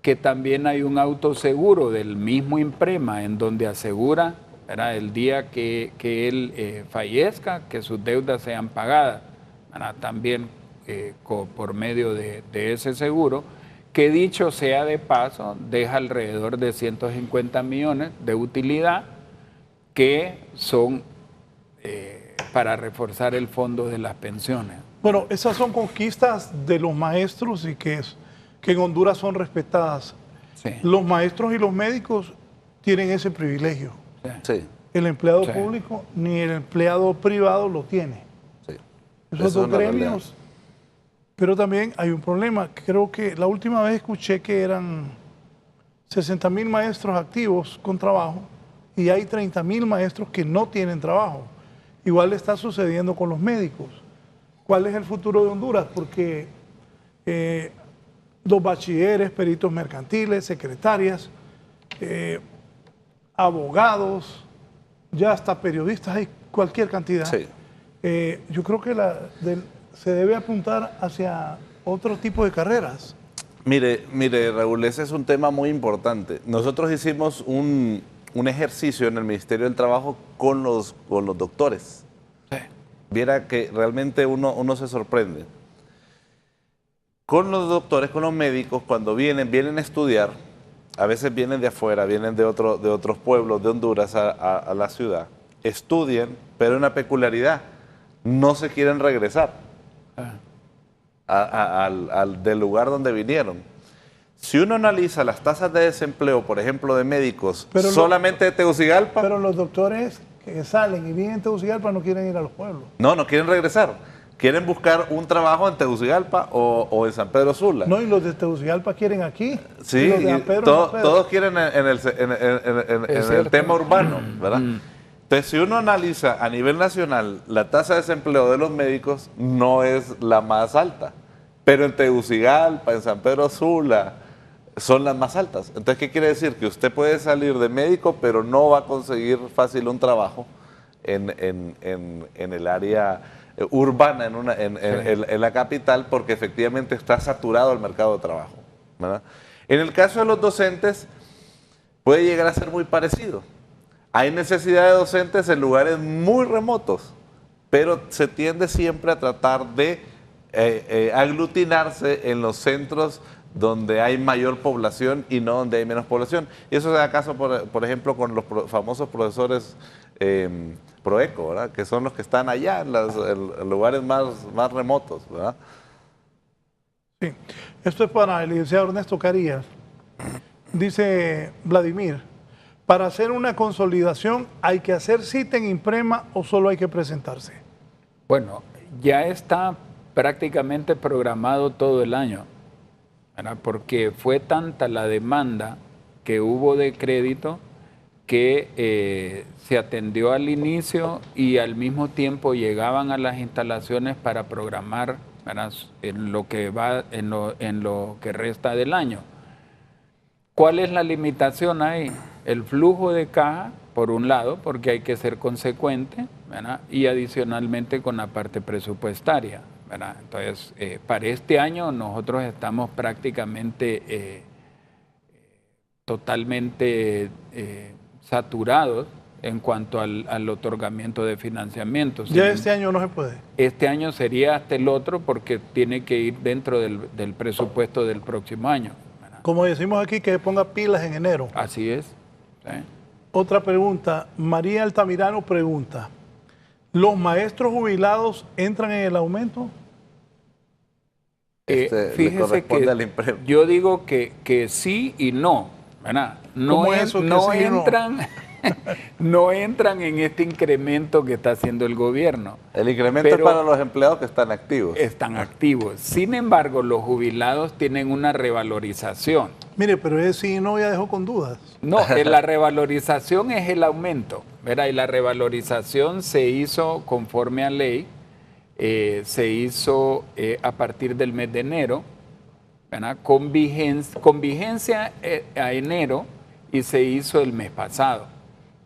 [SPEAKER 6] que también hay un autoseguro del mismo INPREMA en donde asegura, ¿verdad?, el día que él fallezca, que sus deudas sean pagadas, ¿verdad?, también por medio de ese seguro, que dicho sea de paso, deja alrededor de 150 millones de utilidad que son para reforzar el fondo de las pensiones.
[SPEAKER 5] Bueno, esas son conquistas de los maestros y que en Honduras son respetadas.
[SPEAKER 6] Sí.
[SPEAKER 5] Los maestros y los médicos tienen ese privilegio.
[SPEAKER 7] Sí.
[SPEAKER 5] El empleado público ni el empleado privado lo tiene.
[SPEAKER 7] Sí.
[SPEAKER 5] Esos dos gremios. Pero también hay un problema. Creo que la última vez escuché que eran 60.000 maestros activos con trabajo y hay 30.000 maestros que no tienen trabajo. Igual está sucediendo con los médicos. ¿Cuál es el futuro de Honduras? Porque los bachilleres, peritos mercantiles, secretarias, abogados, ya hasta periodistas, hay cualquier cantidad.
[SPEAKER 7] Sí.
[SPEAKER 5] Yo creo que se debe apuntar hacia otro tipo de carreras.
[SPEAKER 7] Mire, Raúl, ese es un tema muy importante. Nosotros hicimos un ejercicio en el Ministerio del Trabajo con los doctores.
[SPEAKER 6] Sí.
[SPEAKER 7] Viera que realmente uno se sorprende. Con los doctores, con los médicos, cuando vienen a estudiar, a veces vienen de afuera, vienen de otros pueblos de Honduras a la ciudad, estudian, pero hay una peculiaridad, no se quieren regresar del lugar donde vinieron. Si uno analiza las tasas de desempleo, por ejemplo, de médicos, solamente de Tegucigalpa...
[SPEAKER 5] Pero los doctores que salen y vienen en Tegucigalpa no quieren ir a los pueblos.
[SPEAKER 7] No quieren regresar. Quieren buscar un trabajo en Tegucigalpa o en San Pedro Sula.
[SPEAKER 5] No, y los de Tegucigalpa quieren aquí.
[SPEAKER 7] Sí,
[SPEAKER 5] y los de San Pedro,
[SPEAKER 7] todos quieren en el tema urbano, ¿verdad? Entonces, si uno analiza a nivel nacional, la tasa de desempleo de los médicos no es la más alta, pero en Tegucigalpa, en San Pedro Sula, son las más altas. Entonces, ¿qué quiere decir? Que usted puede salir de médico, pero no va a conseguir fácil un trabajo en el área urbana, en la capital, porque efectivamente está saturado el mercado de trabajo, ¿verdad? En el caso de los docentes, puede llegar a ser muy parecido. Hay necesidad de docentes en lugares muy remotos, pero se tiende siempre a tratar de aglutinarse en los centros donde hay mayor población y no donde hay menos población. Y eso se da caso, por ejemplo, con los famosos profesores Proeco, ¿verdad? Que son los que están allá en los lugares más remotos, ¿verdad?
[SPEAKER 5] Sí. Esto es para el licenciado Ernesto Carías. Dice Vladimir, para hacer una consolidación, ¿hay que hacer cita en Imprema o solo hay que presentarse?
[SPEAKER 6] Bueno, ya está prácticamente programado todo el año, ¿verdad? Porque fue tanta la demanda que hubo de crédito que se atendió al inicio y al mismo tiempo llegaban a las instalaciones para programar, ¿verdad?, en lo que resta del año. ¿Cuál es la limitación ahí? El flujo de caja, por un lado, porque hay que ser consecuente, ¿verdad?, y adicionalmente con la parte presupuestaria, ¿verdad? Entonces, para este año nosotros estamos prácticamente totalmente saturados en cuanto al otorgamiento de financiamientos.
[SPEAKER 5] Ya este año no se puede.
[SPEAKER 6] Este año sería hasta el otro porque tiene que ir dentro del presupuesto del próximo año, ¿verdad?
[SPEAKER 5] Como decimos aquí, que ponga pilas en enero.
[SPEAKER 6] Así es. ¿Sí?
[SPEAKER 5] Otra pregunta. María Altamirano pregunta, ¿los maestros jubilados entran en el aumento?
[SPEAKER 6] Fíjese que yo digo que sí y no, ¿verdad? No entran, no entran en este incremento que está haciendo el gobierno.
[SPEAKER 7] El incremento es para los empleados que están activos.
[SPEAKER 6] Están activos. Sin embargo, los jubilados tienen una revalorización.
[SPEAKER 5] Mire, pero ese sí no ya dejó con dudas.
[SPEAKER 6] No, la revalorización es el aumento, ¿verdad? Y la revalorización se hizo conforme a ley, se hizo a partir del mes de enero, ¿verdad? Con vigencia a enero, y se hizo el mes pasado,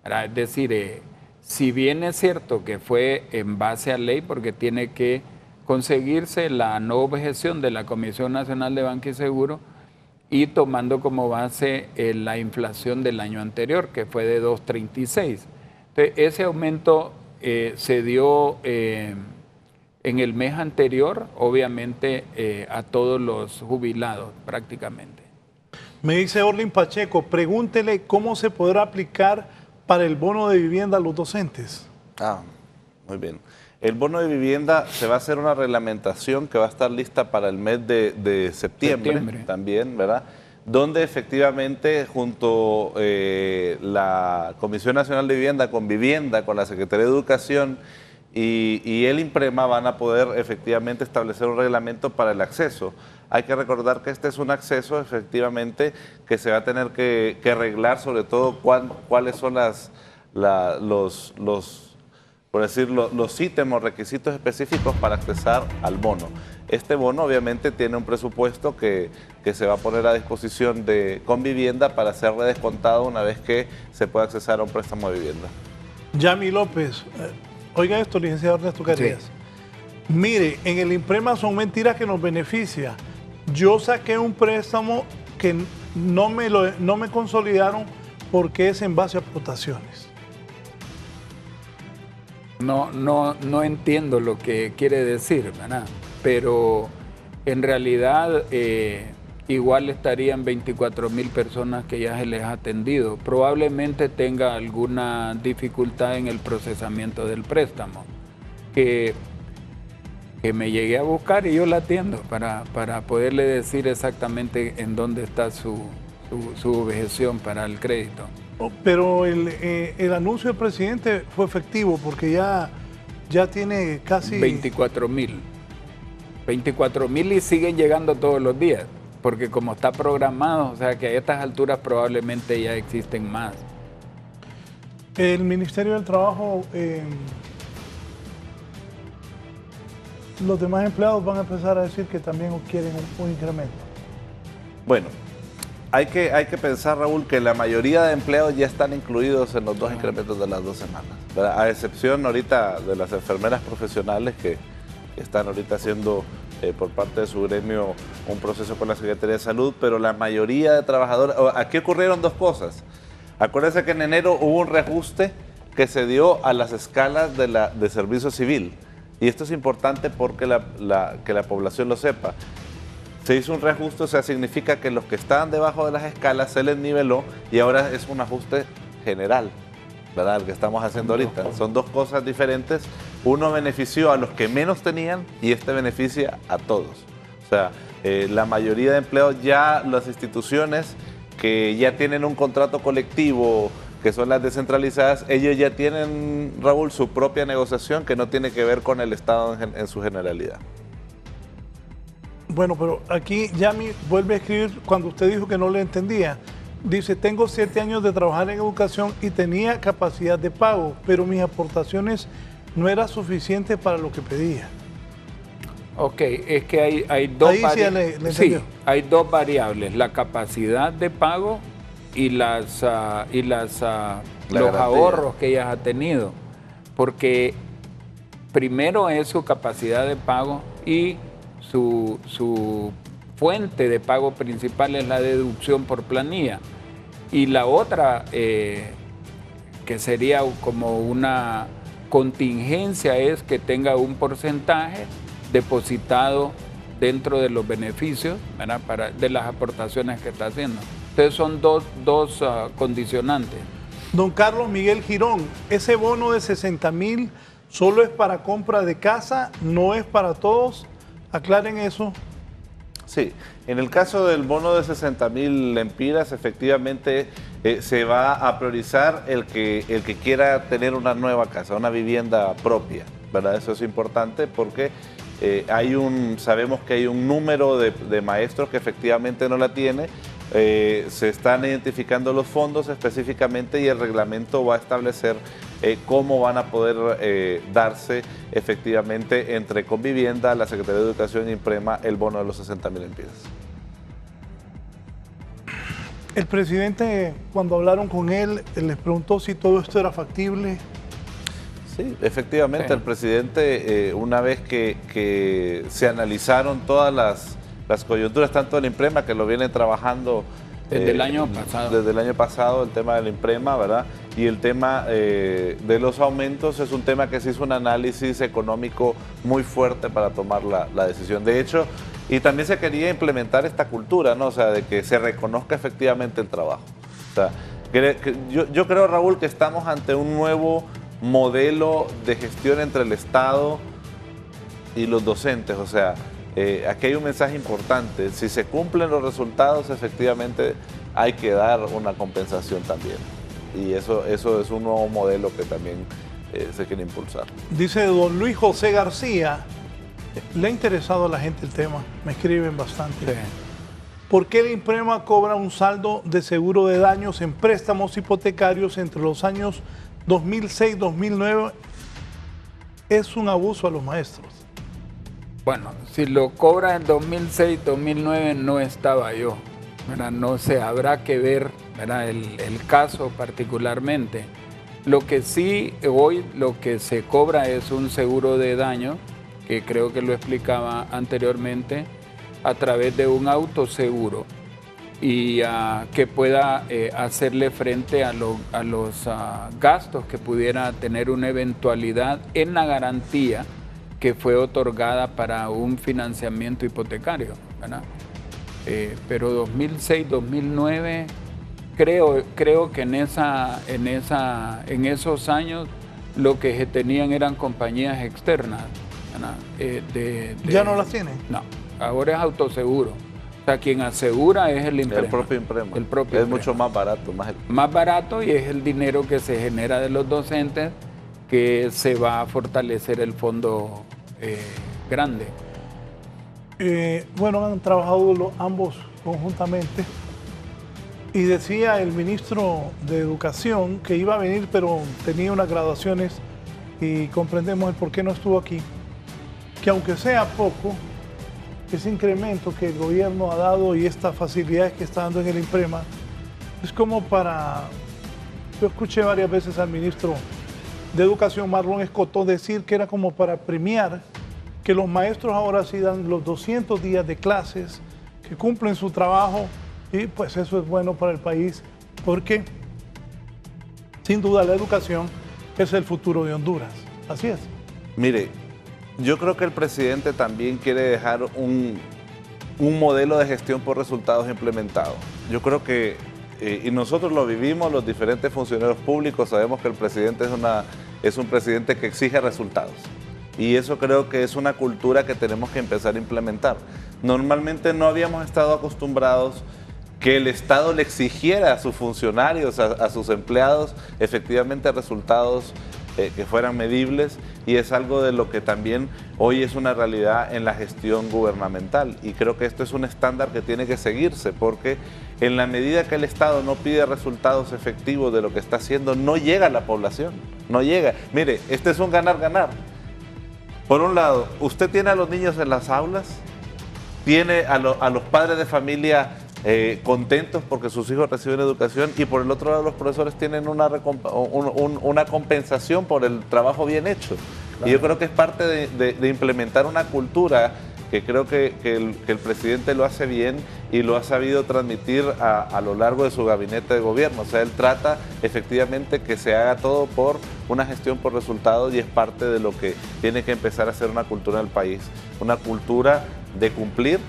[SPEAKER 6] ¿verdad? Es decir, si bien es cierto que fue en base a ley, porque tiene que conseguirse la no objeción de la Comisión Nacional de Banca y Seguro, y tomando como base la inflación del año anterior, que fue de 2.36. Entonces, ese aumento se dio en el mes anterior, obviamente, a todos los jubilados prácticamente.
[SPEAKER 5] Me dice Orlin Pacheco, pregúntele cómo se podrá aplicar para el bono de vivienda a los docentes.
[SPEAKER 7] Muy bien. El bono de vivienda se va a hacer una reglamentación que va a estar lista para el mes de septiembre también, ¿verdad? Donde efectivamente junto la Comisión Nacional de Vivienda, con la Secretaría de Educación y el IMPREMA van a poder efectivamente establecer un reglamento para el acceso. Hay que recordar que este es un acceso efectivamente que se va a tener que arreglar, sobre todo cuáles son los ítems o requisitos específicos para accesar al bono. Este bono obviamente tiene un presupuesto que se va a poner a disposición de Convivienda para ser redescontado una vez que se pueda accesar a un préstamo de vivienda.
[SPEAKER 5] Yami López, oiga esto, licenciado Ernesto Carías. Sí. Mire, en el IMPREMA son mentiras que nos beneficia. Yo saqué un préstamo que no me consolidaron porque es en base a aportaciones.
[SPEAKER 6] No entiendo lo que quiere decir, ¿verdad? Pero en realidad igual estarían 24,000 personas que ya se les ha atendido. Probablemente tenga alguna dificultad en el procesamiento del préstamo, que me llegué a buscar y yo la atiendo para poderle decir exactamente en dónde está su objeción para el crédito.
[SPEAKER 5] Pero el anuncio del presidente fue efectivo porque ya tiene casi...
[SPEAKER 6] 24,000 y siguen llegando todos los días, porque como está programado, o sea que a estas alturas probablemente ya existen más.
[SPEAKER 5] El Ministerio del Trabajo, los demás empleados van a empezar a decir que también quieren un incremento.
[SPEAKER 7] Bueno, hay que pensar, Raúl, que la mayoría de empleados ya están incluidos en los 2 incrementos de las 2 semanas, ¿verdad? A excepción ahorita de las enfermeras profesionales que están ahorita haciendo por parte de su gremio un proceso con la Secretaría de Salud, pero la mayoría de trabajadores... Aquí ocurrieron 2 cosas. Acuérdense que en enero hubo un reajuste que se dio a las escalas de servicio civil. Y esto es importante porque que la población lo sepa. Se hizo un reajuste, o sea, significa que los que estaban debajo de las escalas se les niveló y ahora es un ajuste general, ¿verdad? El que estamos haciendo ahorita. Son 2 cosas diferentes. Uno benefició a los que menos tenían y este beneficia a todos. O sea, la mayoría de empleados, ya las instituciones que ya tienen un contrato colectivo, que son las descentralizadas, ellos ya tienen, Raúl, su propia negociación que no tiene que ver con el Estado en su generalidad.
[SPEAKER 5] Bueno, pero aquí Yami vuelve a escribir cuando usted dijo que no le entendía. Dice, tengo 7 años de trabajar en educación y tenía capacidad de pago, pero mis aportaciones no eran suficientes para lo que pedía.
[SPEAKER 6] Ok, es que hay dos variables. Sí, hay 2 variables, la capacidad de pago y los ahorros que ella ha tenido. Porque primero es su capacidad de pago y su fuente de pago principal es la deducción por planilla. Y la otra, que sería como una contingencia, es que tenga un porcentaje depositado dentro de los beneficios, ¿verdad? De las aportaciones que está haciendo. Entonces son dos condicionantes.
[SPEAKER 5] Don Carlos Miguel Girón, ese bono de 60,000 solo es para compra de casa, no es para todos. Aclaren eso.
[SPEAKER 7] Sí, en el caso del bono de 60,000 lempiras, efectivamente se va a priorizar el que quiera tener una nueva casa, una vivienda propia, ¿verdad? Eso es importante porque sabemos que hay un número de maestros que efectivamente no la tiene. Se están identificando los fondos específicamente y el reglamento va a establecer cómo van a poder darse efectivamente entre Convivienda, la Secretaría de Educación y Imprema el bono de los 60,000 lempiras.
[SPEAKER 5] El presidente, cuando hablaron con él, les preguntó si todo esto era factible.
[SPEAKER 7] Sí, efectivamente, sí. El presidente, una vez que se analizaron todas las coyunturas, tanto del Imprema, que lo vienen trabajando
[SPEAKER 6] desde el año pasado.
[SPEAKER 7] Desde el año pasado, el tema del Imprema, ¿verdad? Y el tema de los aumentos es un tema que se hizo un análisis económico muy fuerte para tomar la decisión. De hecho, y también se quería implementar esta cultura, ¿no? O sea, de que se reconozca efectivamente el trabajo. O sea, yo creo, Raúl, que estamos ante un nuevo modelo de gestión entre el Estado y los docentes. O sea, aquí hay un mensaje importante. Si se cumplen los resultados, efectivamente hay que dar una compensación también. Y eso es un nuevo modelo que también se quiere impulsar.
[SPEAKER 5] Dice don Luis José García, le ha interesado a la gente el tema, me escriben bastante. Sí. ¿Por qué el Imprema cobra un saldo de seguro de daños en préstamos hipotecarios entre los años 2006 y 2009? Es un abuso a los maestros.
[SPEAKER 6] Bueno, si lo cobra en 2006, 2009 no estaba yo, ¿verdad? No sé, habrá que ver, ¿verdad? El caso particularmente. Lo que sí, hoy lo que se cobra es un seguro de daño, que creo que lo explicaba anteriormente, a través de un autoseguro y que pueda hacerle frente a los gastos que pudiera tener una eventualidad en la garantía que fue otorgada para un financiamiento hipotecario, ¿verdad? Pero 2006, 2009, creo que en esos años lo que se tenían eran compañías externas, ¿verdad?
[SPEAKER 5] ¿Ya no las tienen?
[SPEAKER 6] No, ahora es autoseguro. O sea, quien asegura es el Imprema.
[SPEAKER 7] El propio Imprema.
[SPEAKER 6] El propio
[SPEAKER 7] es
[SPEAKER 6] Imprema.
[SPEAKER 7] mucho más barato.
[SPEAKER 6] Más barato, y es el dinero que se genera de los docentes que se va a fortalecer el fondo grande.
[SPEAKER 5] Bueno, han trabajado ambos conjuntamente y decía el ministro de Educación que iba a venir, pero tenía unas graduaciones y comprendemos el por qué no estuvo aquí, que aunque sea poco, ese incremento que el gobierno ha dado y estas facilidades que está dando en el Imprema, es como para... Yo escuché varias veces al ministro de Educación, Marlon Escotó, decir que era como para premiar que los maestros ahora sí dan los 200 días de clases, que cumplen su trabajo, y pues eso es bueno para el país, porque sin duda la educación es el futuro de Honduras. Así es.
[SPEAKER 7] Mire, yo creo que el presidente también quiere dejar un modelo de gestión por resultados implementado. Yo creo que, y nosotros lo vivimos, los diferentes funcionarios públicos, sabemos que el presidente es un presidente que exige resultados. Y eso creo que es una cultura que tenemos que empezar a implementar. Normalmente no habíamos estado acostumbrados que el Estado le exigiera a sus funcionarios, a sus empleados, efectivamente resultados que fueran medibles, y es algo de lo que también hoy es una realidad en la gestión gubernamental, y creo que esto es un estándar que tiene que seguirse, porque en la medida que el Estado no pide resultados efectivos de lo que está haciendo, no llega a la población, no llega. Mire, este es un ganar-ganar. Por un lado, usted tiene a los niños en las aulas, tiene a los padres de familia contentos porque sus hijos reciben educación, y por el otro lado los profesores tienen una compensación por el trabajo bien hecho. Claro. Y yo creo que es parte de implementar una cultura que creo que el presidente lo hace bien y lo ha sabido transmitir a lo largo de su gabinete de gobierno. O sea, él trata efectivamente que se haga todo por una gestión por resultados, y es parte de lo que tiene que empezar a ser una cultura del país. Una cultura de cumplir,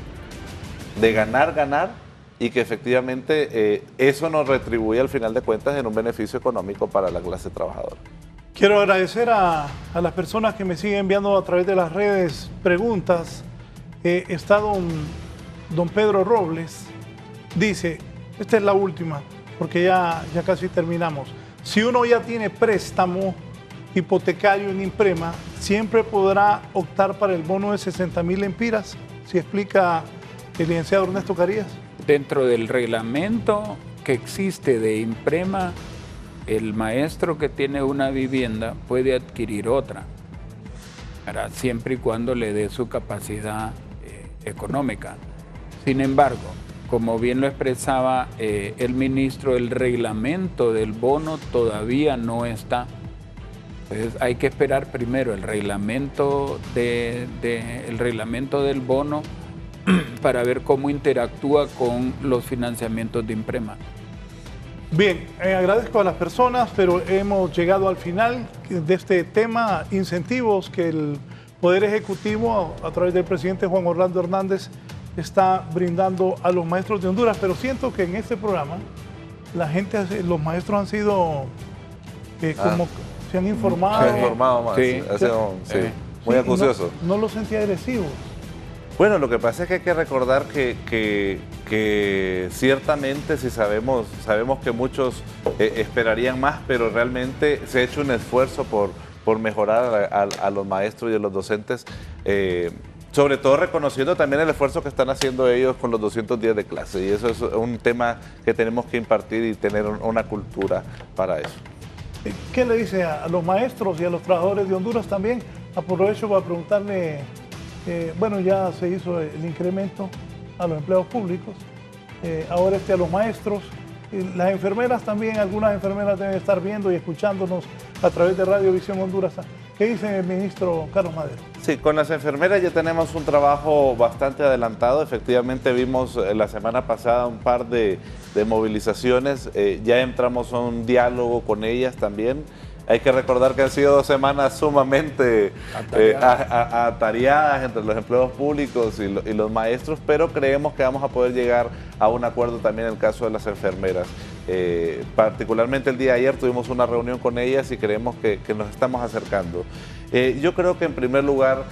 [SPEAKER 7] de ganar, y que efectivamente eso nos retribuye al final de cuentas en un beneficio económico para la clase trabajadora.
[SPEAKER 5] Quiero agradecer a las personas que me siguen enviando a través de las redes preguntas. Está don Pedro Robles, dice, esta es la última, porque ya casi terminamos. Si uno ya tiene préstamo hipotecario en Imprema, siempre podrá optar para el bono de 60,000 lempiras, si explica el licenciado Ernesto Carías.
[SPEAKER 6] Dentro del reglamento que existe de Imprema, el maestro que tiene una vivienda puede adquirir otra, siempre y cuando le dé su capacidad económica. Sin embargo, como bien lo expresaba el ministro, el reglamento del bono todavía no está. Entonces hay que esperar primero el reglamento del bono para ver cómo interactúa con los financiamientos de Imprema.
[SPEAKER 5] Bien, agradezco a las personas, pero hemos llegado al final de este tema, incentivos que el Poder Ejecutivo, a través del presidente Juan Orlando Hernández, está brindando a los maestros de Honduras. Pero siento que en este programa los maestros han sido como se han informado.
[SPEAKER 7] Se han informado más,
[SPEAKER 6] sí.
[SPEAKER 7] Muy acucioso.
[SPEAKER 5] No los sentí agresivos.
[SPEAKER 7] Bueno, lo que pasa es que hay que recordar que ciertamente si sabemos que muchos esperarían más, pero realmente se ha hecho un esfuerzo por mejorar a los maestros y a los docentes, sobre todo reconociendo también el esfuerzo que están haciendo ellos con los 200 días de clase, y eso es un tema que tenemos que impartir y tener una cultura para eso.
[SPEAKER 5] ¿Qué le dice a los maestros y a los trabajadores de Honduras también? Aprovecho para preguntarle, bueno, ya se hizo el incremento a los empleados públicos, ahora a los maestros, las enfermeras también, algunas enfermeras deben estar viendo y escuchándonos a través de Radio Visión Honduras. ¿Qué dice el ministro Carlos Madero?
[SPEAKER 7] Sí, con las enfermeras ya tenemos un trabajo bastante adelantado. Efectivamente vimos la semana pasada un par de movilizaciones, ya entramos a un diálogo con ellas también. Hay que recordar que han sido 2 semanas sumamente atareadas entre los empleados públicos y los maestros, pero creemos que vamos a poder llegar a un acuerdo también en el caso de las enfermeras. Particularmente el día de ayer tuvimos una reunión con ellas y creemos que nos estamos acercando. Yo creo que en primer lugar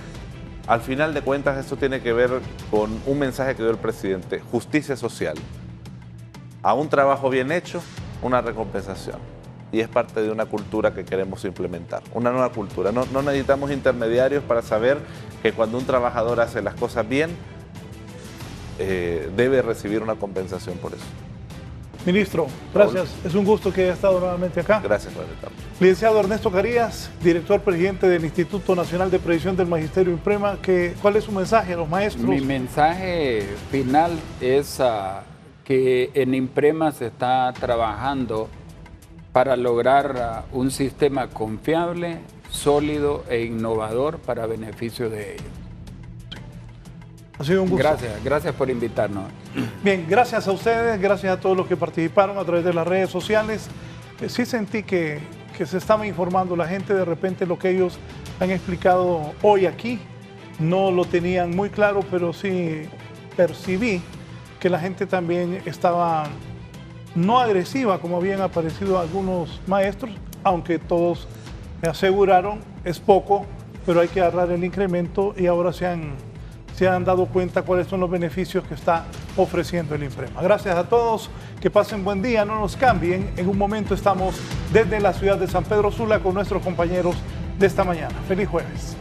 [SPEAKER 7] Al final de cuentas, esto tiene que ver con un mensaje que dio el presidente: justicia social. A un trabajo bien hecho, una recompensación. Y es parte de una cultura que queremos implementar, una nueva cultura. No necesitamos intermediarios para saber que cuando un trabajador hace las cosas bien, debe recibir una compensación por eso.
[SPEAKER 5] Ministro, gracias. Es un gusto que haya estado nuevamente acá.
[SPEAKER 7] Gracias por invitarme.
[SPEAKER 5] Licenciado Ernesto Carías, director presidente del Instituto Nacional de Previsión del Magisterio INPREMA, ¿cuál es su mensaje a los maestros?
[SPEAKER 6] Mi mensaje final es que en INPREMA se está trabajando para lograr un sistema confiable, sólido e innovador para beneficio de ellos.
[SPEAKER 5] Ha sido un gusto.
[SPEAKER 6] Gracias por invitarnos.
[SPEAKER 5] Bien, gracias a ustedes, gracias a todos los que participaron a través de las redes sociales. Sí sentí que se estaba informando la gente, de repente lo que ellos han explicado hoy aquí no lo tenían muy claro, pero sí percibí que la gente también estaba no agresiva como habían aparecido algunos maestros, aunque todos me aseguraron es poco, pero hay que agarrar el incremento y ahora se han dado cuenta cuáles son los beneficios que está ofreciendo el INPREMA. Gracias a todos, que pasen buen día, no nos cambien. En un momento estamos desde la ciudad de San Pedro Sula con nuestros compañeros de esta mañana. Feliz jueves.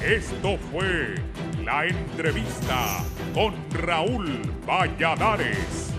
[SPEAKER 1] Esto fue La Entrevista con Raúl Valladares.